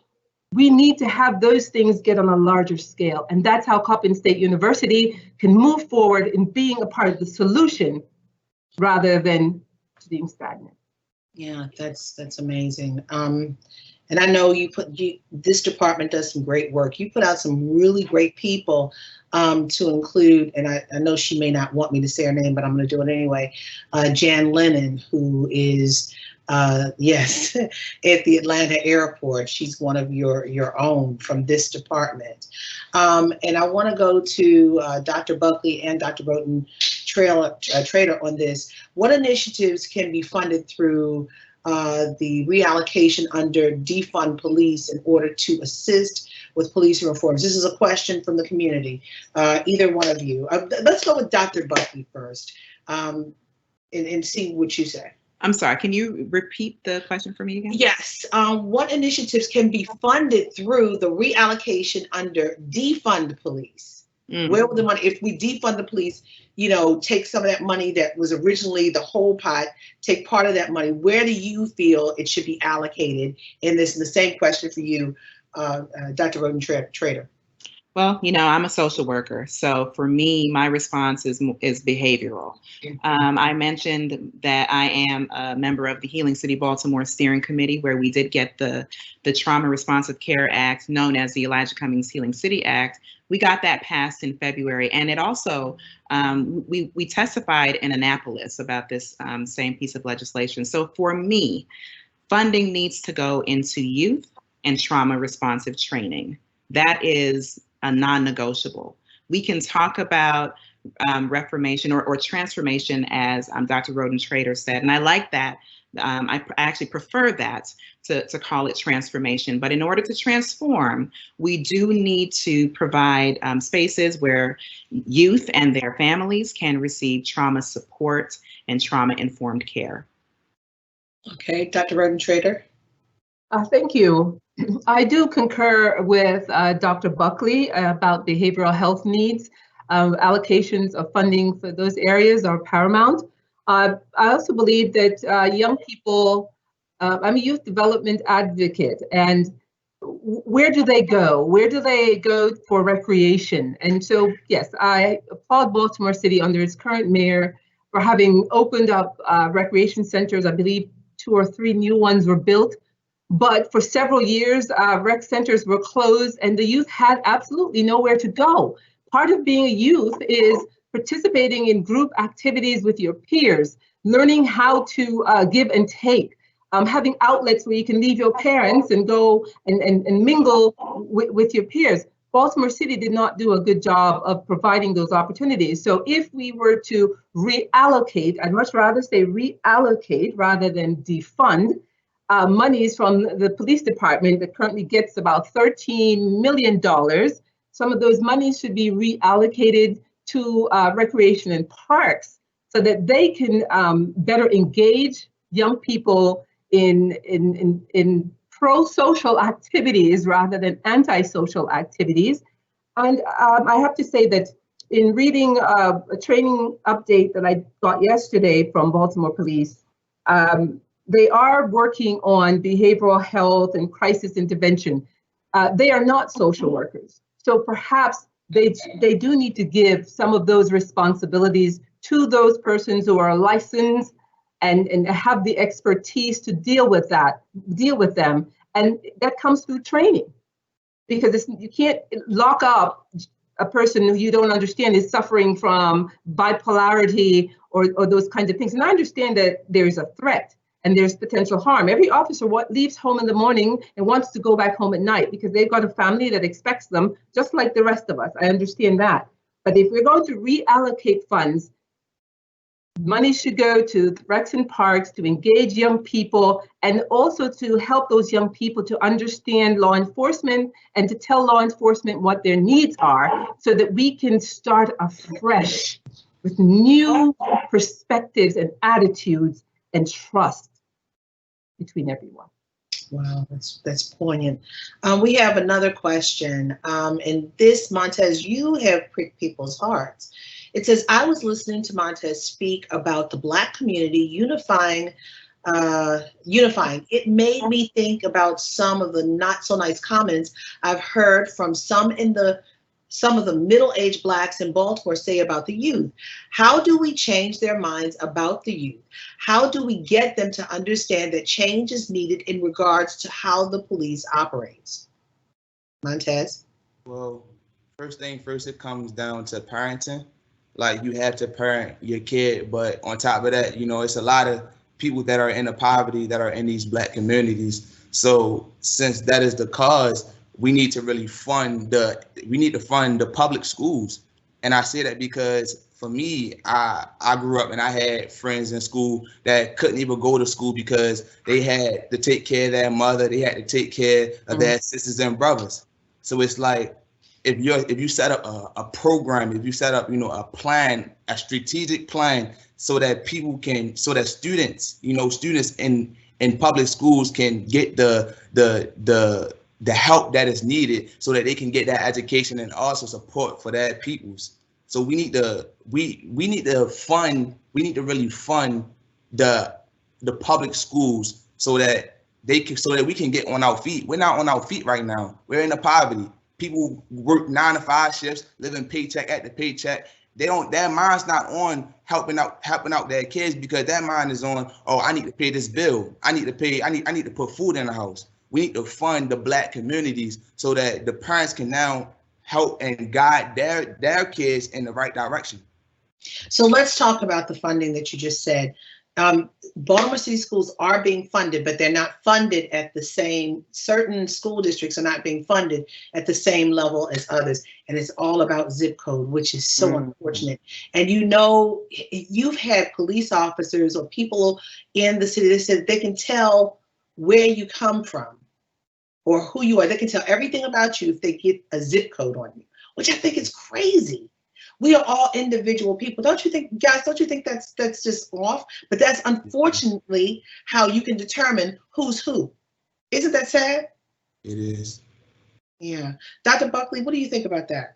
We need to have those things get on a larger scale. And that's how Coppin State University can move forward in being a part of the solution rather than being stagnant. Yeah, that's amazing. And I know this department does some great work. You put out some really great people to include, and I know she may not want me to say her name, but I'm going to do it anyway. Jan Lennon, who is, yes, at the Atlanta airport. She's one of your own from this department. And I want to go to Dr. Buckley and Dr. Rhoden-Trader on this. What initiatives can be funded through the reallocation under defund police in order to assist with policing reforms? This is a question from the community. Either one of you. Let's go with Dr. Buckley first and see what you say. I'm sorry, can you repeat the question for me again? Yes. What initiatives can be funded through the reallocation under defund police? Where will the money, if we defund the police, take some of that money that was originally the whole pot, take part of that money, where do you feel it should be allocated in this? And the same question for you, Dr. Rhoden-Trader. Well, I'm a social worker. So for me, my response is behavioral. I mentioned that I am a member of the Healing City Baltimore Steering Committee, where we did get the Trauma Responsive Care Act, known as the Elijah Cummings Healing City Act. We got that passed in February. And it also, we testified in Annapolis about this same piece of legislation. So for me, funding needs to go into youth and trauma responsive training. That is a non-negotiable. We can talk about reformation or transformation, as Dr. Rhoden-Trader said, and I like that. I actually prefer that to call it transformation. But in order to transform, we do need to provide spaces where youth and their families can receive trauma support and trauma-informed care. Okay, Dr. Rhoden-Trader. Thank you. I do concur with Dr. Buckley about behavioral health needs. Allocations of funding for those areas are paramount. I also believe that young people, I'm a youth development advocate, and where do they go? Where do they go for recreation? And so, yes, I applaud Baltimore City under its current mayor for having opened up recreation centers. I believe 2 or 3 new ones were built. But for several years, rec centers were closed and the youth had absolutely nowhere to go. Part of being a youth is participating in group activities with your peers, learning how to give and take, having outlets where you can leave your parents and go and mingle with your peers. Baltimore City did not do a good job of providing those opportunities. So if we were to reallocate, I'd much rather say reallocate rather than defund, monies from the police department that currently gets about $13 million. Some of those monies should be reallocated to recreation and parks so that they can better engage young people in pro-social activities rather than anti-social activities. And I have to say that in reading a training update that I got yesterday from Baltimore Police, they are working on behavioral health and crisis intervention. They are not social workers. So perhaps they do need to give some of those responsibilities to those persons who are licensed and have the expertise to deal with them. And that comes through training, because you can't lock up a person who you don't understand is suffering from bipolarity or those kinds of things. And I understand that there's a threat and there's potential harm. Every officer leaves home in the morning and wants to go back home at night because they've got a family that expects them, just like the rest of us. I understand that. But if we're going to reallocate funds, Money should go to recs and parks to engage young people and also to help those young people to understand law enforcement and to tell law enforcement what their needs are so that we can start afresh with new perspectives and attitudes and trust between everyone. Wow, that's poignant. We have another question. And this, Montaze, you have pricked people's hearts. It says, I was listening to Montaze speak about the Black community unifying. It made me think about some of the not so nice comments I've heard from some of the middle-aged Blacks in Baltimore say about the youth. How do we change their minds about the youth? How do we get them to understand that change is needed in regards to how the police operates? Montaze? Well, first thing first, it comes down to parenting. Like, you have to parent your kid, but on top of that, you know, it's a lot of people that are in the poverty that are in these Black communities. So since that is the cause, we need to really fund the public schools. And I say that because for me, I grew up and I had friends in school that couldn't even go to school because they had to take care of their mother, they had to take care of their sisters and brothers. So it's like, if you set up a program, if you set up, you know, a plan, a strategic plan, so that students in public schools can get the help that is needed so that they can get that education and also support for their peoples. So we need to really fund the public schools so that we can get on our feet. We're not on our feet right now. We're in the poverty. People work 9 to 5 shifts, living paycheck at the paycheck. Their mind's not on helping out their kids because their mind is on, oh, I need to pay this bill. I need to put food in the house. We need to fund the Black communities so that the parents can now help and guide their kids in the right direction. So let's talk about the funding that you just said. Baltimore City schools are being funded, but they're not funded at the same, certain school districts are not being funded at the same level as others. And it's all about zip code, which is so unfortunate. And you know, you've had police officers or people in the city that said they can tell where you come from or who you are. They can tell everything about you if they get a zip code on you, which I think is crazy. We are all individual people. Don't you think, guys, don't you think that's just off? But that's unfortunately how you can determine who's who. Isn't that sad? It is. Yeah. Dr. Buckley, what do you think about that?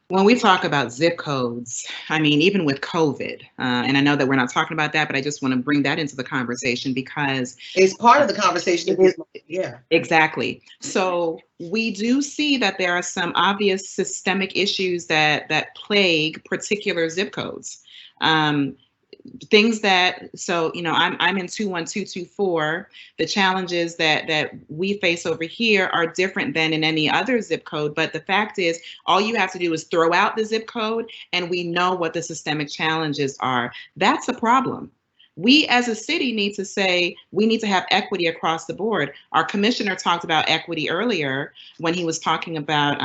When we talk about zip codes, I mean, even with COVID, and I know that we're not talking about that, but I just want to bring that into the conversation because it's part of the conversation. Yeah, exactly. So we do see that there are some obvious systemic issues that plague particular zip codes. Things that, so, you know, I'm in 21224. The challenges that we face over here are different than in any other zip code. But the fact is, all you have to do is throw out the zip code and we know what the systemic challenges are. That's a problem. We as a city need to say, we need to have equity across the board. Our commissioner talked about equity earlier when he was talking about,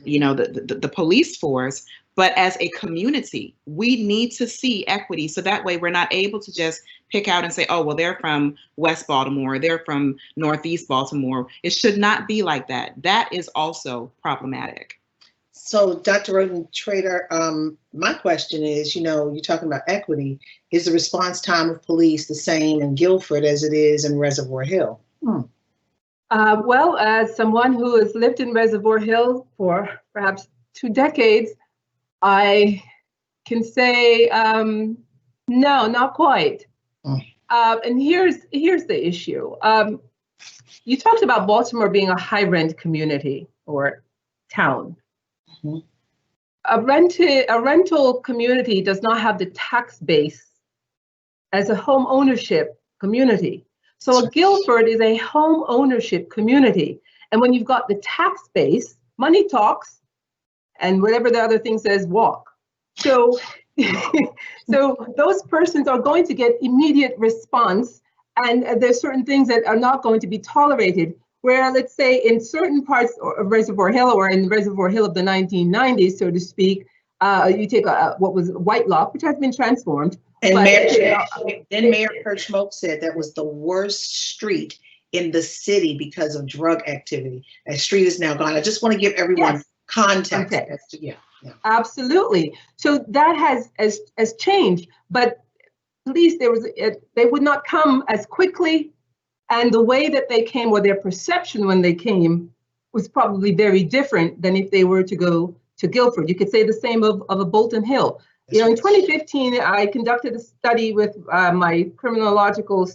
you know, the police force. But as a community, we need to see equity. So that way we're not able to just pick out and say, oh, well, they're from West Baltimore, they're from Northeast Baltimore. It should not be like that. That is also problematic. So Dr. Rhoden-Trader, my question is, you know, you're talking about equity. Is the response time of police the same in Guilford as it is in Reservoir Hill? Well, as someone who has lived in Reservoir Hill for perhaps 2 decades, I can say, no, not quite. And here's the issue. You talked about Baltimore being a high rent community or town. A rental community does not have the tax base as a home ownership community. So Guilford is a home ownership community. And when you've got the tax base, money talks, and whatever the other thing says, walk. So, so those persons are going to get immediate response, and there's certain things that are not going to be tolerated. Where, let's say, in certain parts of Reservoir Hill or in Reservoir Hill of the 1990s, so to speak, You take what was White Lock, which has been transformed. And but, Mayor Kurt Schmoke said that was the worst street in the city because of drug activity. That street is now gone. I just want to give everyone context. Yeah. Absolutely. So that has changed, but police, they would not come as quickly, and the way that they came, or their perception when they came, was probably very different than if they were to go to Guilford. You could say the same of a Bolton Hill. You know, in 2015, I conducted a study with my criminological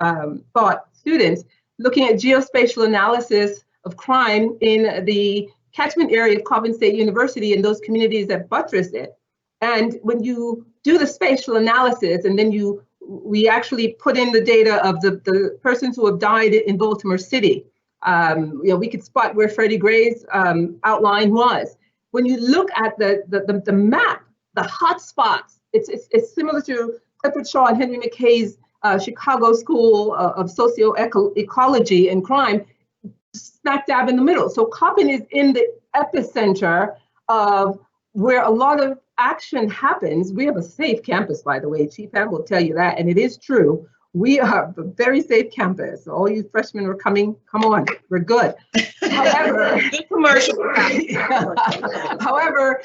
thought students, looking at geospatial analysis of crime in the catchment area of Coppin State University and those communities that buttress it. And when you do the spatial analysis, and then we actually put in the data of the persons who have died in Baltimore City, you know, we could spot where Freddie Gray's outline was. When you look at the map, the hot spots, it's similar to Clifford Shaw and Henry McKay's Chicago School of Socio-Ecology and Crime, smack dab in the middle. So Coppin is in the epicenter of where a lot of action happens. We have a safe campus, by the way. Chief Ham will tell you that, and it is true. We are a very safe campus. All you freshmen are coming, come on, we're good. However, good commercial. However,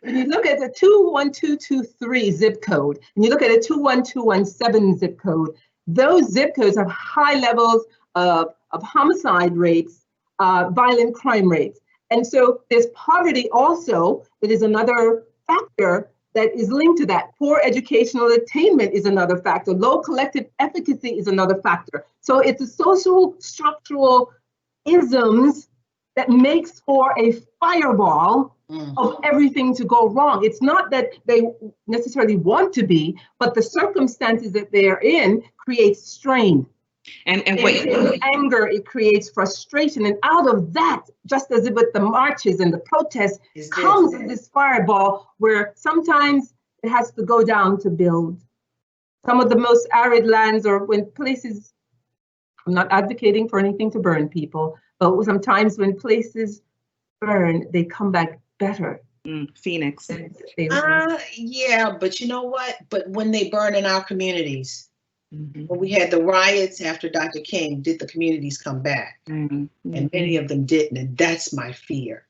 when you look at the 21223 zip code, and you look at a 21217 zip code, those zip codes have high levels of homicide rates, violent crime rates. And so there's poverty also, that is another factor that is linked to that. Poor educational attainment is another factor. Low collective efficacy is another factor. So it's the social structural isms that makes for a fireball of everything to go wrong. It's not that they necessarily want to be, but the circumstances that they are in creates strain. And It what creates anger, it creates frustration. And out of that, just as with the marches and the protests, comes this fireball where sometimes it has to go down to build. Some of the most arid lands, or when places, I'm not advocating for anything to burn, people, but sometimes when places burn, they come back better. Phoenix. Yeah, but you know what? But when they burn in our communities, when we had the riots after Dr. King, did the communities come back? And many of them didn't, and that's my fear.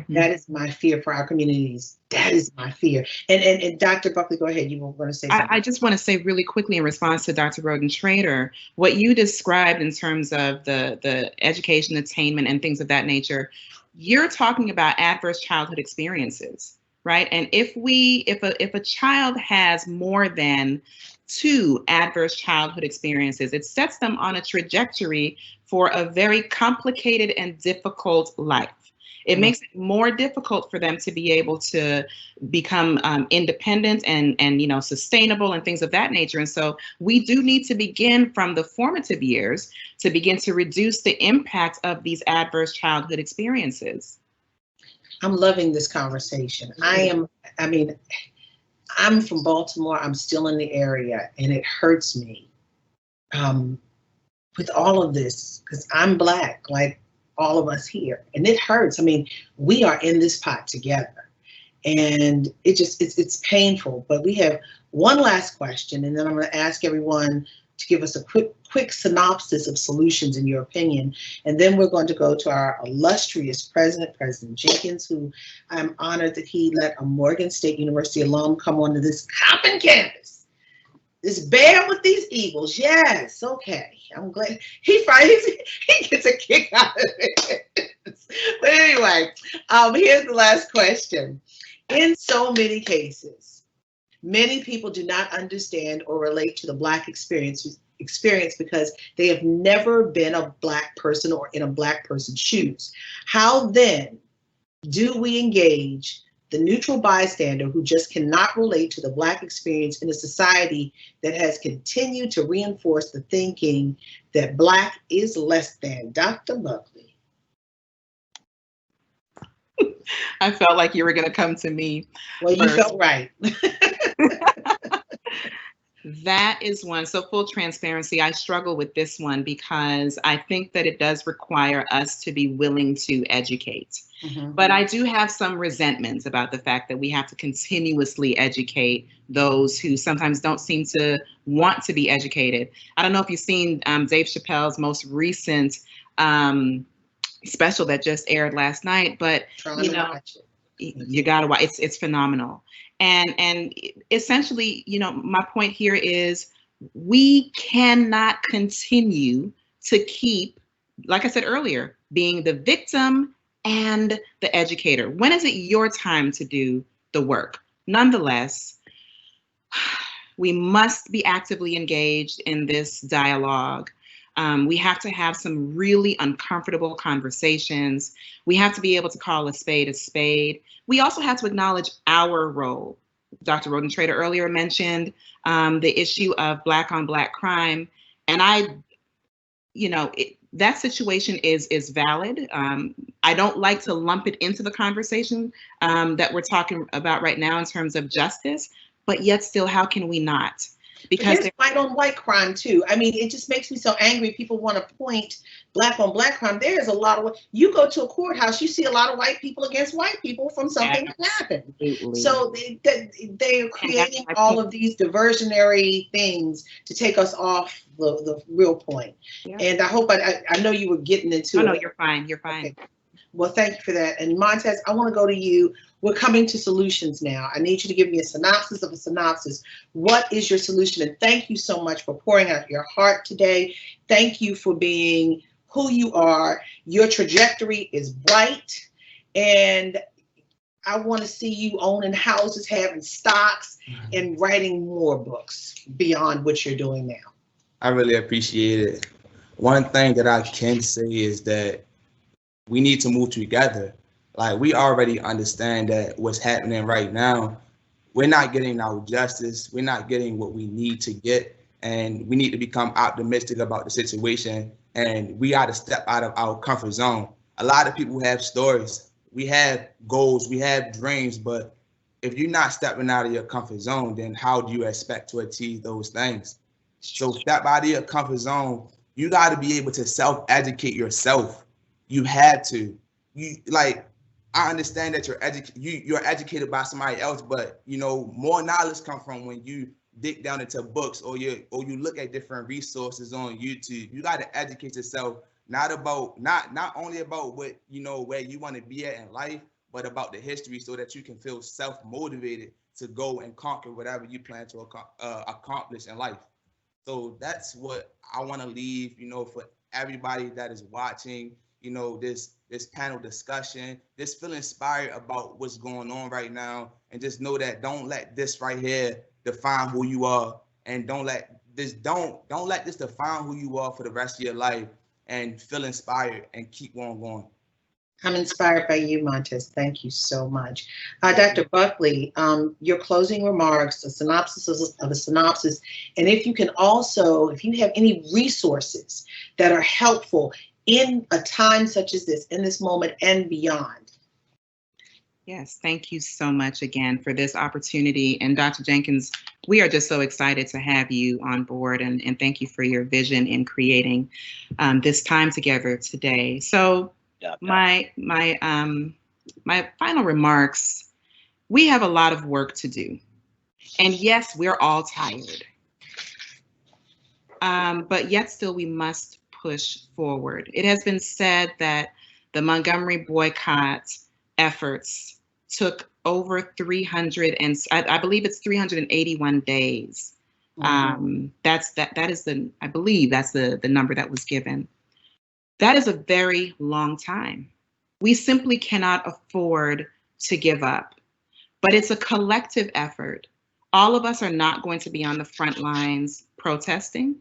That is my fear for our communities. That is my fear. And Dr. Buckley, go ahead. You were going to say something. I just want to say really quickly in response to Dr. Rhoden-Trader, what you described in terms of the education attainment and things of that nature, you're talking about adverse childhood experiences, right? And if a child has more than 2 adverse childhood experiences, it sets them on a trajectory for a very complicated and difficult life. It makes it more difficult for them to be able to become independent and sustainable and things of that nature. And so we do need to begin from the formative years to begin to reduce the impact of these adverse childhood experiences. I'm loving this conversation. I'm from Baltimore. I'm still in the area, and it hurts me with all of this because I'm Black, like all of us here, and it hurts. I mean, we are in this pot together, and it's painful. But we have one last question, and then I'm going to ask everyone to give us a quick synopsis of solutions in your opinion, and then we're going to go to our illustrious president, President Jenkins, who I'm honored that he let a Morgan State University alum come onto this Coppin campus. This bear with these eagles, yes, okay. I'm glad he gets a kick out of it. But anyway, here's the last question. In so many cases, many people do not understand or relate to the Black experience because they have never been a Black person or in a Black person's shoes. How then do we engage the neutral bystander who just cannot relate to the Black experience in a society that has continued to reinforce the thinking that Black is less than? Dr. Buckley. I felt like you were going to come to me. Well, you felt right. That is one. So full transparency, I struggle with this one because I think that it does require us to be willing to educate. But I do have some resentments about the fact that we have to continuously educate those who sometimes don't seem to want to be educated. I don't know if you've seen Dave Chappelle's most recent special that just aired last night, but you know, you gotta watch. It's phenomenal. And essentially, you know, my point here is we cannot continue to keep, like I said earlier, being the victim and the educator. When is it your time to do the work? Nonetheless, we must be actively engaged in this dialogue. We have to have some really uncomfortable conversations. We have to be able to call a spade a spade. We also have to acknowledge our role. Dr. Rhoden-Trader earlier mentioned the issue of Black on Black crime. And that situation is valid. I don't like to lump it into the conversation that we're talking about right now in terms of justice, but yet still, how can we not? Because there's white on white crime too. I mean, it just makes me so angry. People want to point Black on Black crime. There's a lot of, you go to a courthouse, you see a lot of white people against white people from something that happened. So they are creating all of these diversionary things to take us off the real point. Yeah. And I hope I know you were getting into it. No, you're fine. You're fine. Okay. Well, thank you for that. And Montaze, I want to go to you. We're coming to solutions now. I need you to give me a synopsis of a synopsis. What is your solution? And thank you so much for pouring out your heart today. Thank you for being who you are. Your trajectory is bright. And I want to see you owning houses, having stocks, and writing more books beyond what you're doing now. I really appreciate it. One thing that I can say is that we need to move together. Like, we already understand that what's happening right now, we're not getting our justice. We're not getting what we need to get. And we need to become optimistic about the situation. And we got to step out of our comfort zone. A lot of people have stories. We have goals. We have dreams. But if you're not stepping out of your comfort zone, then how do you expect to achieve those things? So step out of your comfort zone. You got to be able to self-educate yourself. You had to. I understand that you're educated by somebody else, but more knowledge comes from when you dig down into books or you look at different resources on YouTube. You got to educate yourself, not only about what where you want to be at in life, but about the history, so that you can feel self-motivated to go and conquer whatever you plan to accomplish in life. So that's what I want to leave, for everybody that is watching. This panel discussion, just feel inspired about what's going on right now, and just know that don't let this right here define who you are, and don't let this define who you are for the rest of your life, and feel inspired and keep on going. I'm inspired by you, Montaze. Thank you so much. Dr. Buckley, your closing remarks, a synopsis of a synopsis, and if you have any resources that are helpful in a time such as this, in this moment and beyond. Yes, thank you so much again for this opportunity. And Dr. Jenkins, we are just so excited to have you on board, and thank you for your vision in creating this time together today. So my final remarks, we have a lot of work to do. And yes, we're all tired. But yet still we must push forward. It has been said that the Montgomery boycott efforts took over 300 and I believe it's 381 days. Mm-hmm. I believe that's the number that was given. That is a very long time. We simply cannot afford to give up, but it's a collective effort. All of us are not going to be on the front lines protesting.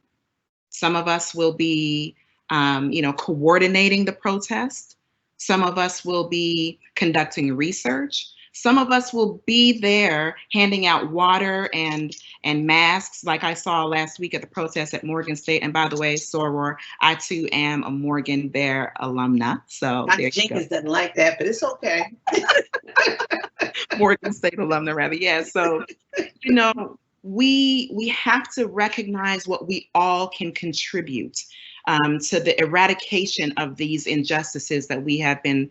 Some of us will be, coordinating the protest. Some of us will be conducting research. Some of us will be there handing out water and masks, like I saw last week at the protest at Morgan State. And by the way, soror, I too am a Morgan Bear alumna. So Dr. Jenkins doesn't like that, but it's okay. Morgan State alumna, rather. Yeah. So, we have to recognize what we all can contribute to the eradication of these injustices that we have been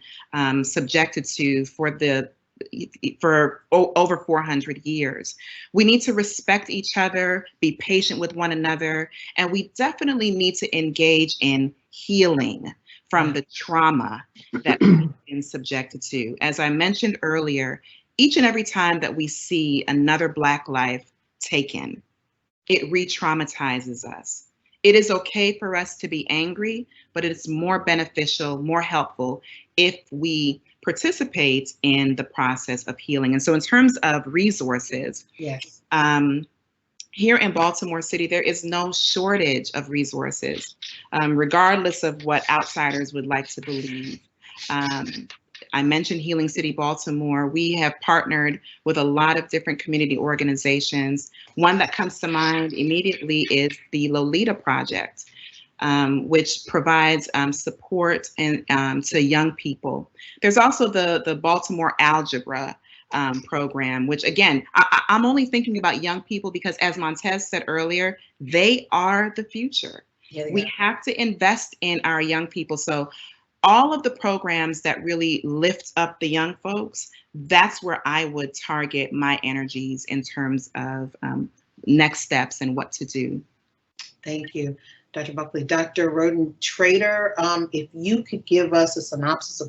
subjected to for over 400 years. We need to respect each other, be patient with one another, and we definitely need to engage in healing from the trauma that we've been subjected to. As I mentioned earlier, each and every time that we see another Black life taken, it re-traumatizes us. It is okay for us to be angry, but it's more beneficial, more helpful if we participate in the process of healing. And so in terms of resources, Yes. Here in Baltimore City, there is no shortage of resources, regardless of what outsiders would like to believe. I mentioned Healing City, Baltimore. We have partnered with a lot of different community organizations. One that comes to mind immediately is the Lolita Project, which provides support to young people. There's also the Baltimore Algebra program, which again, I'm only thinking about young people because, as Montaze said earlier, they are the future. Yeah, we have to invest in our young people. So all of the programs that really lift up the young folks, that's where I would target my energies in terms of next steps and what to do. Thank you, Dr. Buckley. Dr. Rhoden-Trader, if you could give us a synopsis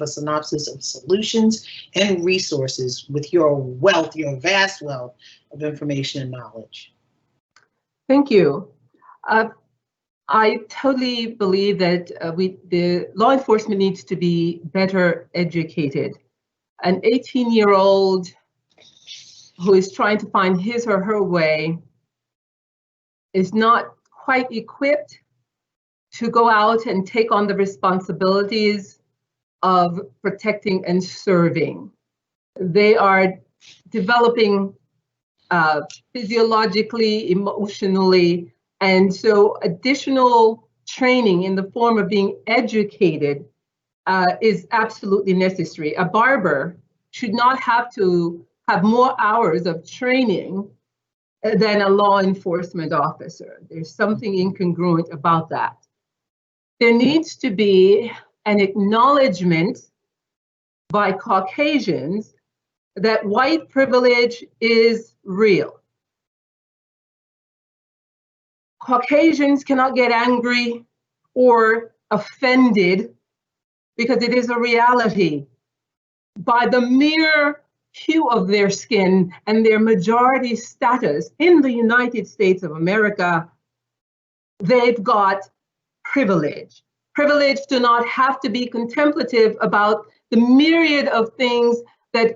of solutions and resources with your wealth, your vast wealth of information and knowledge. Thank you. I totally believe that the law enforcement needs to be better educated. An 18-year-old who is trying to find his or her way is not quite equipped to go out and take on the responsibilities of protecting and serving. They are developing physiologically, emotionally, and so additional training in the form of being educated is absolutely necessary. A barber should not have to have more hours of training than a law enforcement officer. There's something incongruent about that. There needs to be an acknowledgement by Caucasians that white privilege is real. Caucasians cannot get angry or offended because it is a reality. By the mere hue of their skin and their majority status in the United States of America, they've got privilege. Privilege to not have to be contemplative about the myriad of things that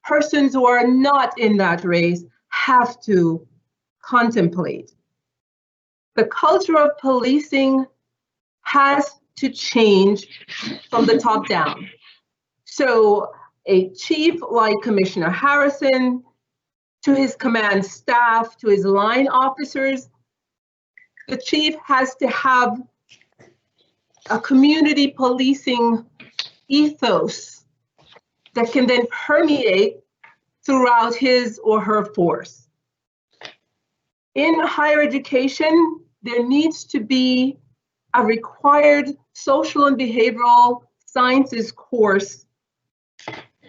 persons who are not in that race have to contemplate. The culture of policing has to change from the top down. So a chief like Commissioner Harrison, to his command staff, to his line officers, the chief has to have a community policing ethos that can then permeate throughout his or her force. In higher education, there needs to be a required social and behavioral sciences course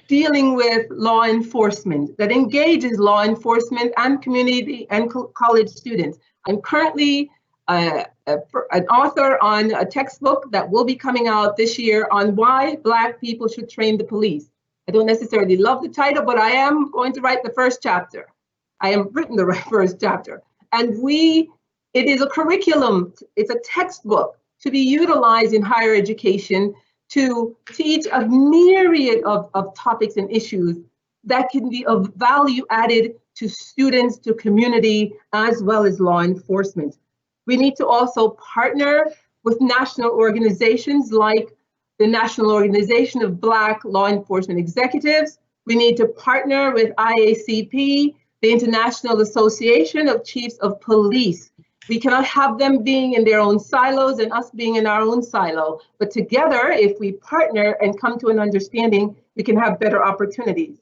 dealing with law enforcement that engages law enforcement and community and college students. I'm currently an author on a textbook that will be coming out this year on why Black people should train the police. I don't necessarily love the title, but I am going to write the first chapter. I have written the first chapter. And it is a curriculum, it's a textbook to be utilized in higher education to teach a myriad of topics and issues that can be of value added to students, to community, as well as law enforcement. We need to also partner with national organizations like the National Organization of Black Law Enforcement Executives. We need to partner with IACP, the International Association of Chiefs of Police. We cannot have them being in their own silos and us being in our own silo. But together, if we partner and come to an understanding, we can have better opportunities.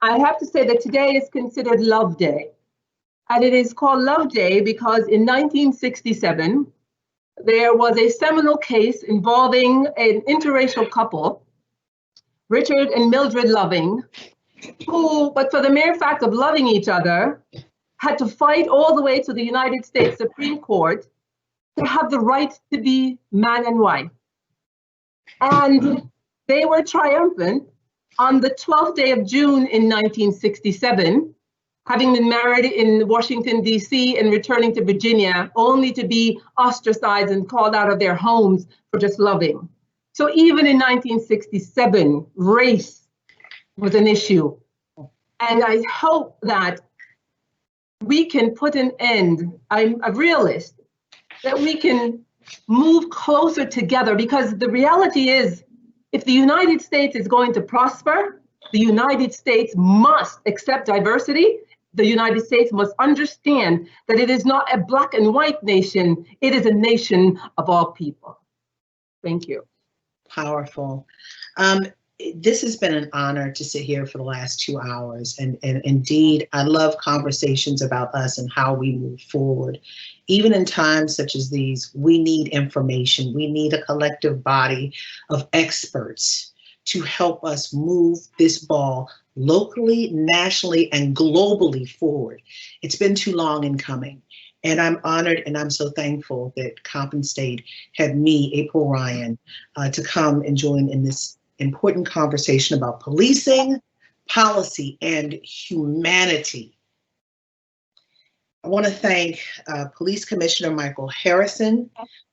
I have to say that today is considered Love Day. And it is called Love Day because in 1967, there was a seminal case involving an interracial couple, Richard and Mildred Loving, who, but for the mere fact of loving each other, had to fight all the way to the United States Supreme Court to have the right to be man and wife. And they were triumphant on the 12th day of June in 1967, having been married in Washington, D.C. and returning to Virginia, only to be ostracized and called out of their homes for just loving. So even in 1967, race was an issue. And I hope that we can put an end, I'm a realist, that we can move closer together, because the reality is, if the United States is going to prosper, the United States must accept diversity. The United States must understand that it is not a black and white nation, it is a nation of all people. Thank you. Powerful. This has been an honor to sit here for the last 2 hours. And indeed, I love conversations about us and how we move forward. Even in times such as these, we need information. We need a collective body of experts to help us move this ball locally, nationally, and globally forward. It's been too long in coming. And I'm honored and I'm so thankful that Coppin State had me, April Ryan, to come and join in this important conversation about policing, policy, and humanity. I want to thank Police Commissioner Michael Harrison,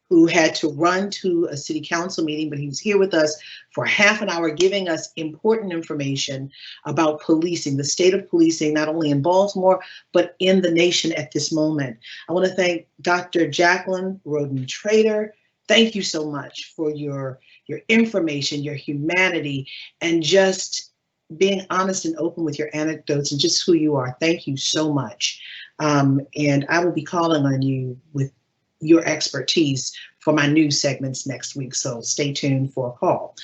who had to run to a city council meeting, but he was here with us for half an hour giving us important information about policing, the state of policing, not only in Baltimore, but in the nation at this moment. I want to thank Dr. Jacqueline Rhoden-Trader. Thank you so much for your information, your humanity, and just being honest and open with your anecdotes and just who you are. Thank you so much. And I will be calling on you with your expertise for my news segments next week, so stay tuned for a call.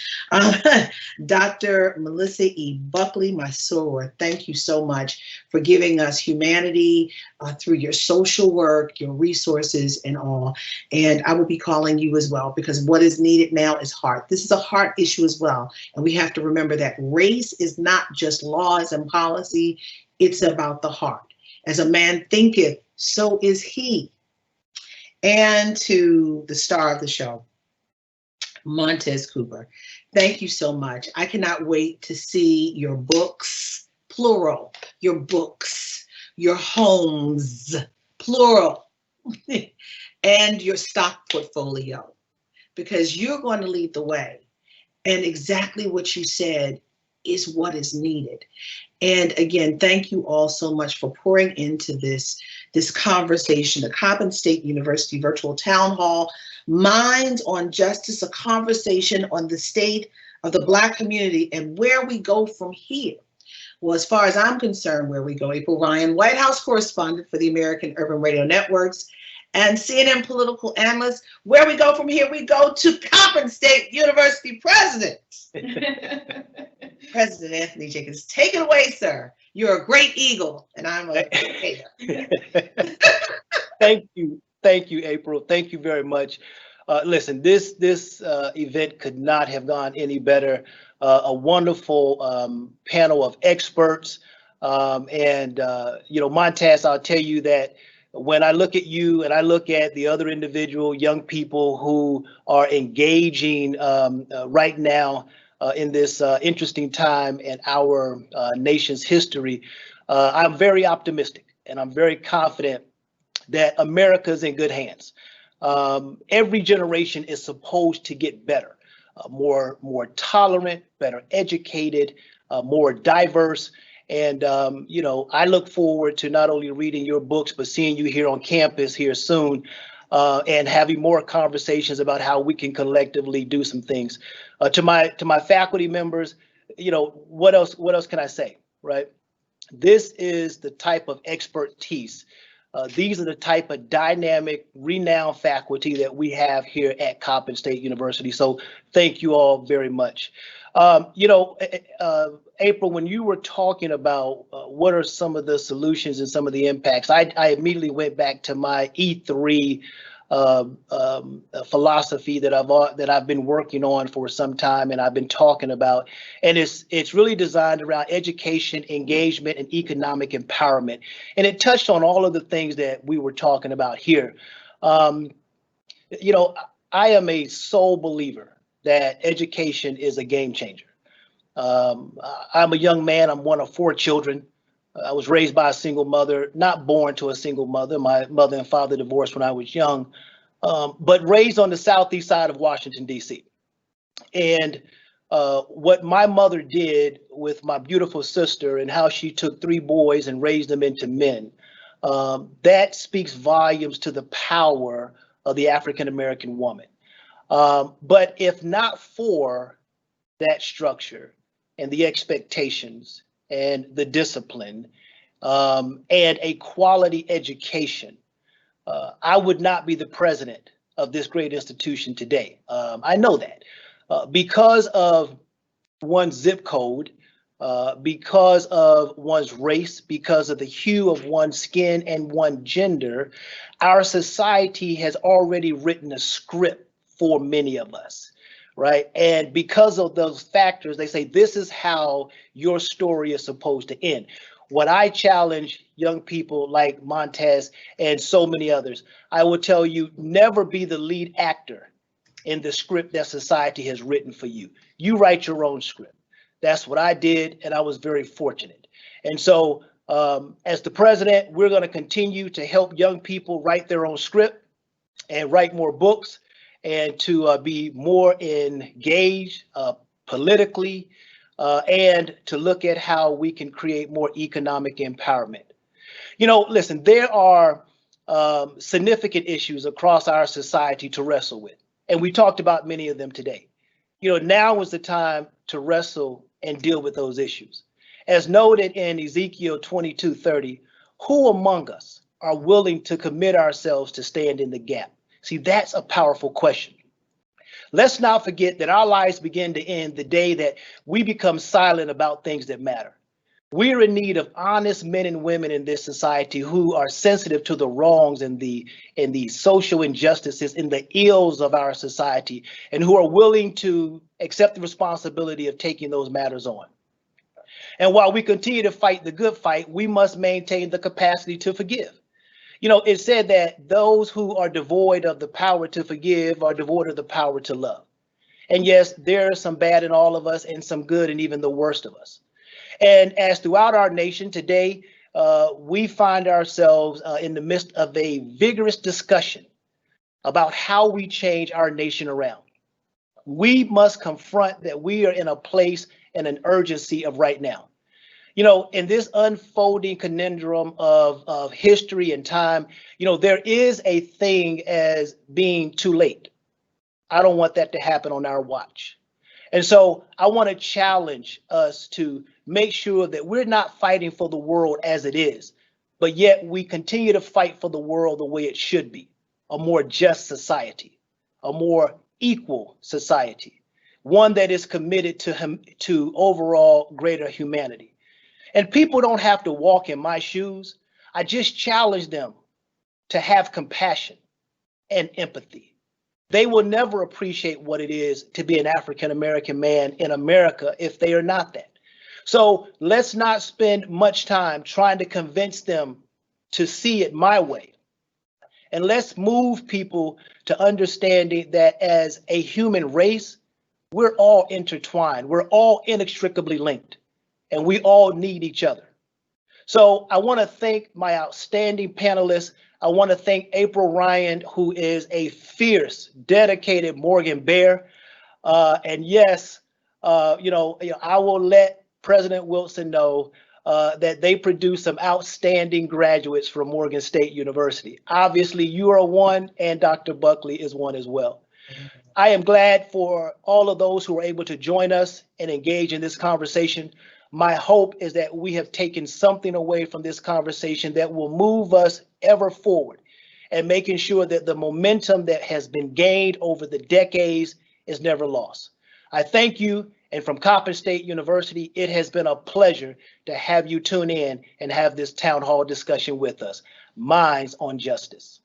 Dr. Melissa E. Buckley, my soror, thank you so much for giving us humanity through your social work, your resources, and all. And I will be calling you as well, because what is needed now is heart. This is a heart issue as well, and we have to remember that race is not just laws and policy, it's about the heart. As a man thinketh, so is he. And to the star of the show, Montaze Cooper, thank you so much. I cannot wait to see your books, plural, your books, your homes, plural, and your stock portfolio, because you're going to lead the way. And exactly what you said is what is needed. And again, thank you all so much for pouring into this conversation, the Coppin State University Virtual Town Hall, Minds on Justice, a conversation on the state of the Black community and where we go from here. Well, as far as I'm concerned, where we go, April Ryan, White House correspondent for the American Urban Radio Networks, and CNN political analyst. Where we go from here, we go to Coppin State University president. President Anthony Jenkins, take it away, sir. You're a great eagle, and I'm a hater. Thank you, April. Thank you very much. Listen, this event could not have gone any better. A wonderful panel of experts, and Montaze, I'll tell you that when I look at you and I look at the other individual young people who are engaging right now in this interesting time in our nation's history, I'm very optimistic and I'm very confident that America's in good hands. Every generation is supposed to get better, more tolerant, better educated, more diverse. And, I look forward to not only reading your books, but seeing you here on campus here soon and having more conversations about how we can collectively do some things. To my faculty members, what else can I say, right? This is the type of expertise. These are the type of dynamic, renowned faculty that we have here at Coppin State University. So thank you all very much. April, when you were talking about what are some of the solutions and some of the impacts, I immediately went back to my E3 philosophy that I've been working on for some time, and I've been talking about, and it's really designed around education, engagement, and economic empowerment, and it touched on all of the things that we were talking about here. I am a sole believer that education is a game changer. I'm a young man. I'm one of 4 children. I was raised by a single mother, not born to a single mother. My mother and father divorced when I was young, but raised on the southeast side of Washington, D.C. And what my mother did with my beautiful sister and how she took 3 boys and raised them into men, that speaks volumes to the power of the African-American woman. But if not for that structure and the expectations and the discipline and a quality education, I would not be the president of this great institution today. I know that because of one's zip code, because of one's race, because of the hue of one's skin and one's gender, our society has already written a script for many of us, right? And because of those factors, they say this is how your story is supposed to end. What I challenge young people like Montaze and so many others, I will tell you, never be the lead actor in the script that society has written for you. You write your own script. That's what I did, and I was very fortunate. And so as the president, we're going to continue to help young people write their own script and write more books and to be more engaged politically and to look at how we can create more economic empowerment. Listen, there are significant issues across our society to wrestle with, and we talked about many of them today. Now is the time to wrestle and deal with those issues. As noted in Ezekiel 22:30, who among us are willing to commit ourselves to stand in the gap? See, that's a powerful question. Let's not forget that our lives begin to end the day that we become silent about things that matter. We're in need of honest men and women in this society who are sensitive to the wrongs and the social injustices and the ills of our society, and who are willing to accept the responsibility of taking those matters on. And while we continue to fight the good fight, we must maintain the capacity to forgive. It said that those who are devoid of the power to forgive are devoid of the power to love. And yes, there is some bad in all of us and some good in even the worst of us. And as throughout our nation today, we find ourselves in the midst of a vigorous discussion about how we change our nation around. We must confront that we are in a place and an urgency of right now. In this unfolding conundrum of history and time, there is a thing as being too late. I don't want that to happen on our watch. And so I want to challenge us to make sure that we're not fighting for the world as it is, but yet we continue to fight for the world the way it should be, a more just society, a more equal society, one that is committed to overall greater humanity. And people don't have to walk in my shoes. I just challenge them to have compassion and empathy. They will never appreciate what it is to be an African-American man in America if they are not that. So let's not spend much time trying to convince them to see it my way. And let's move people to understanding that as a human race, we're all intertwined. We're all inextricably linked. And we all need each other. So I want to thank my outstanding panelists. I want to thank April Ryan, who is a fierce, dedicated Morgan Bear. And yes, I will let President Wilson know that they produce some outstanding graduates from Morgan State University. Obviously, you are one, and Dr. Buckley is one as well. I am glad for all of those who are able to join us and engage in this conversation. My hope is that we have taken something away from this conversation that will move us ever forward and making sure that the momentum that has been gained over the decades is never lost. I thank you, And from Coppin State University, it has been a pleasure to have you tune in and have this town hall discussion with us. Minds on Justice.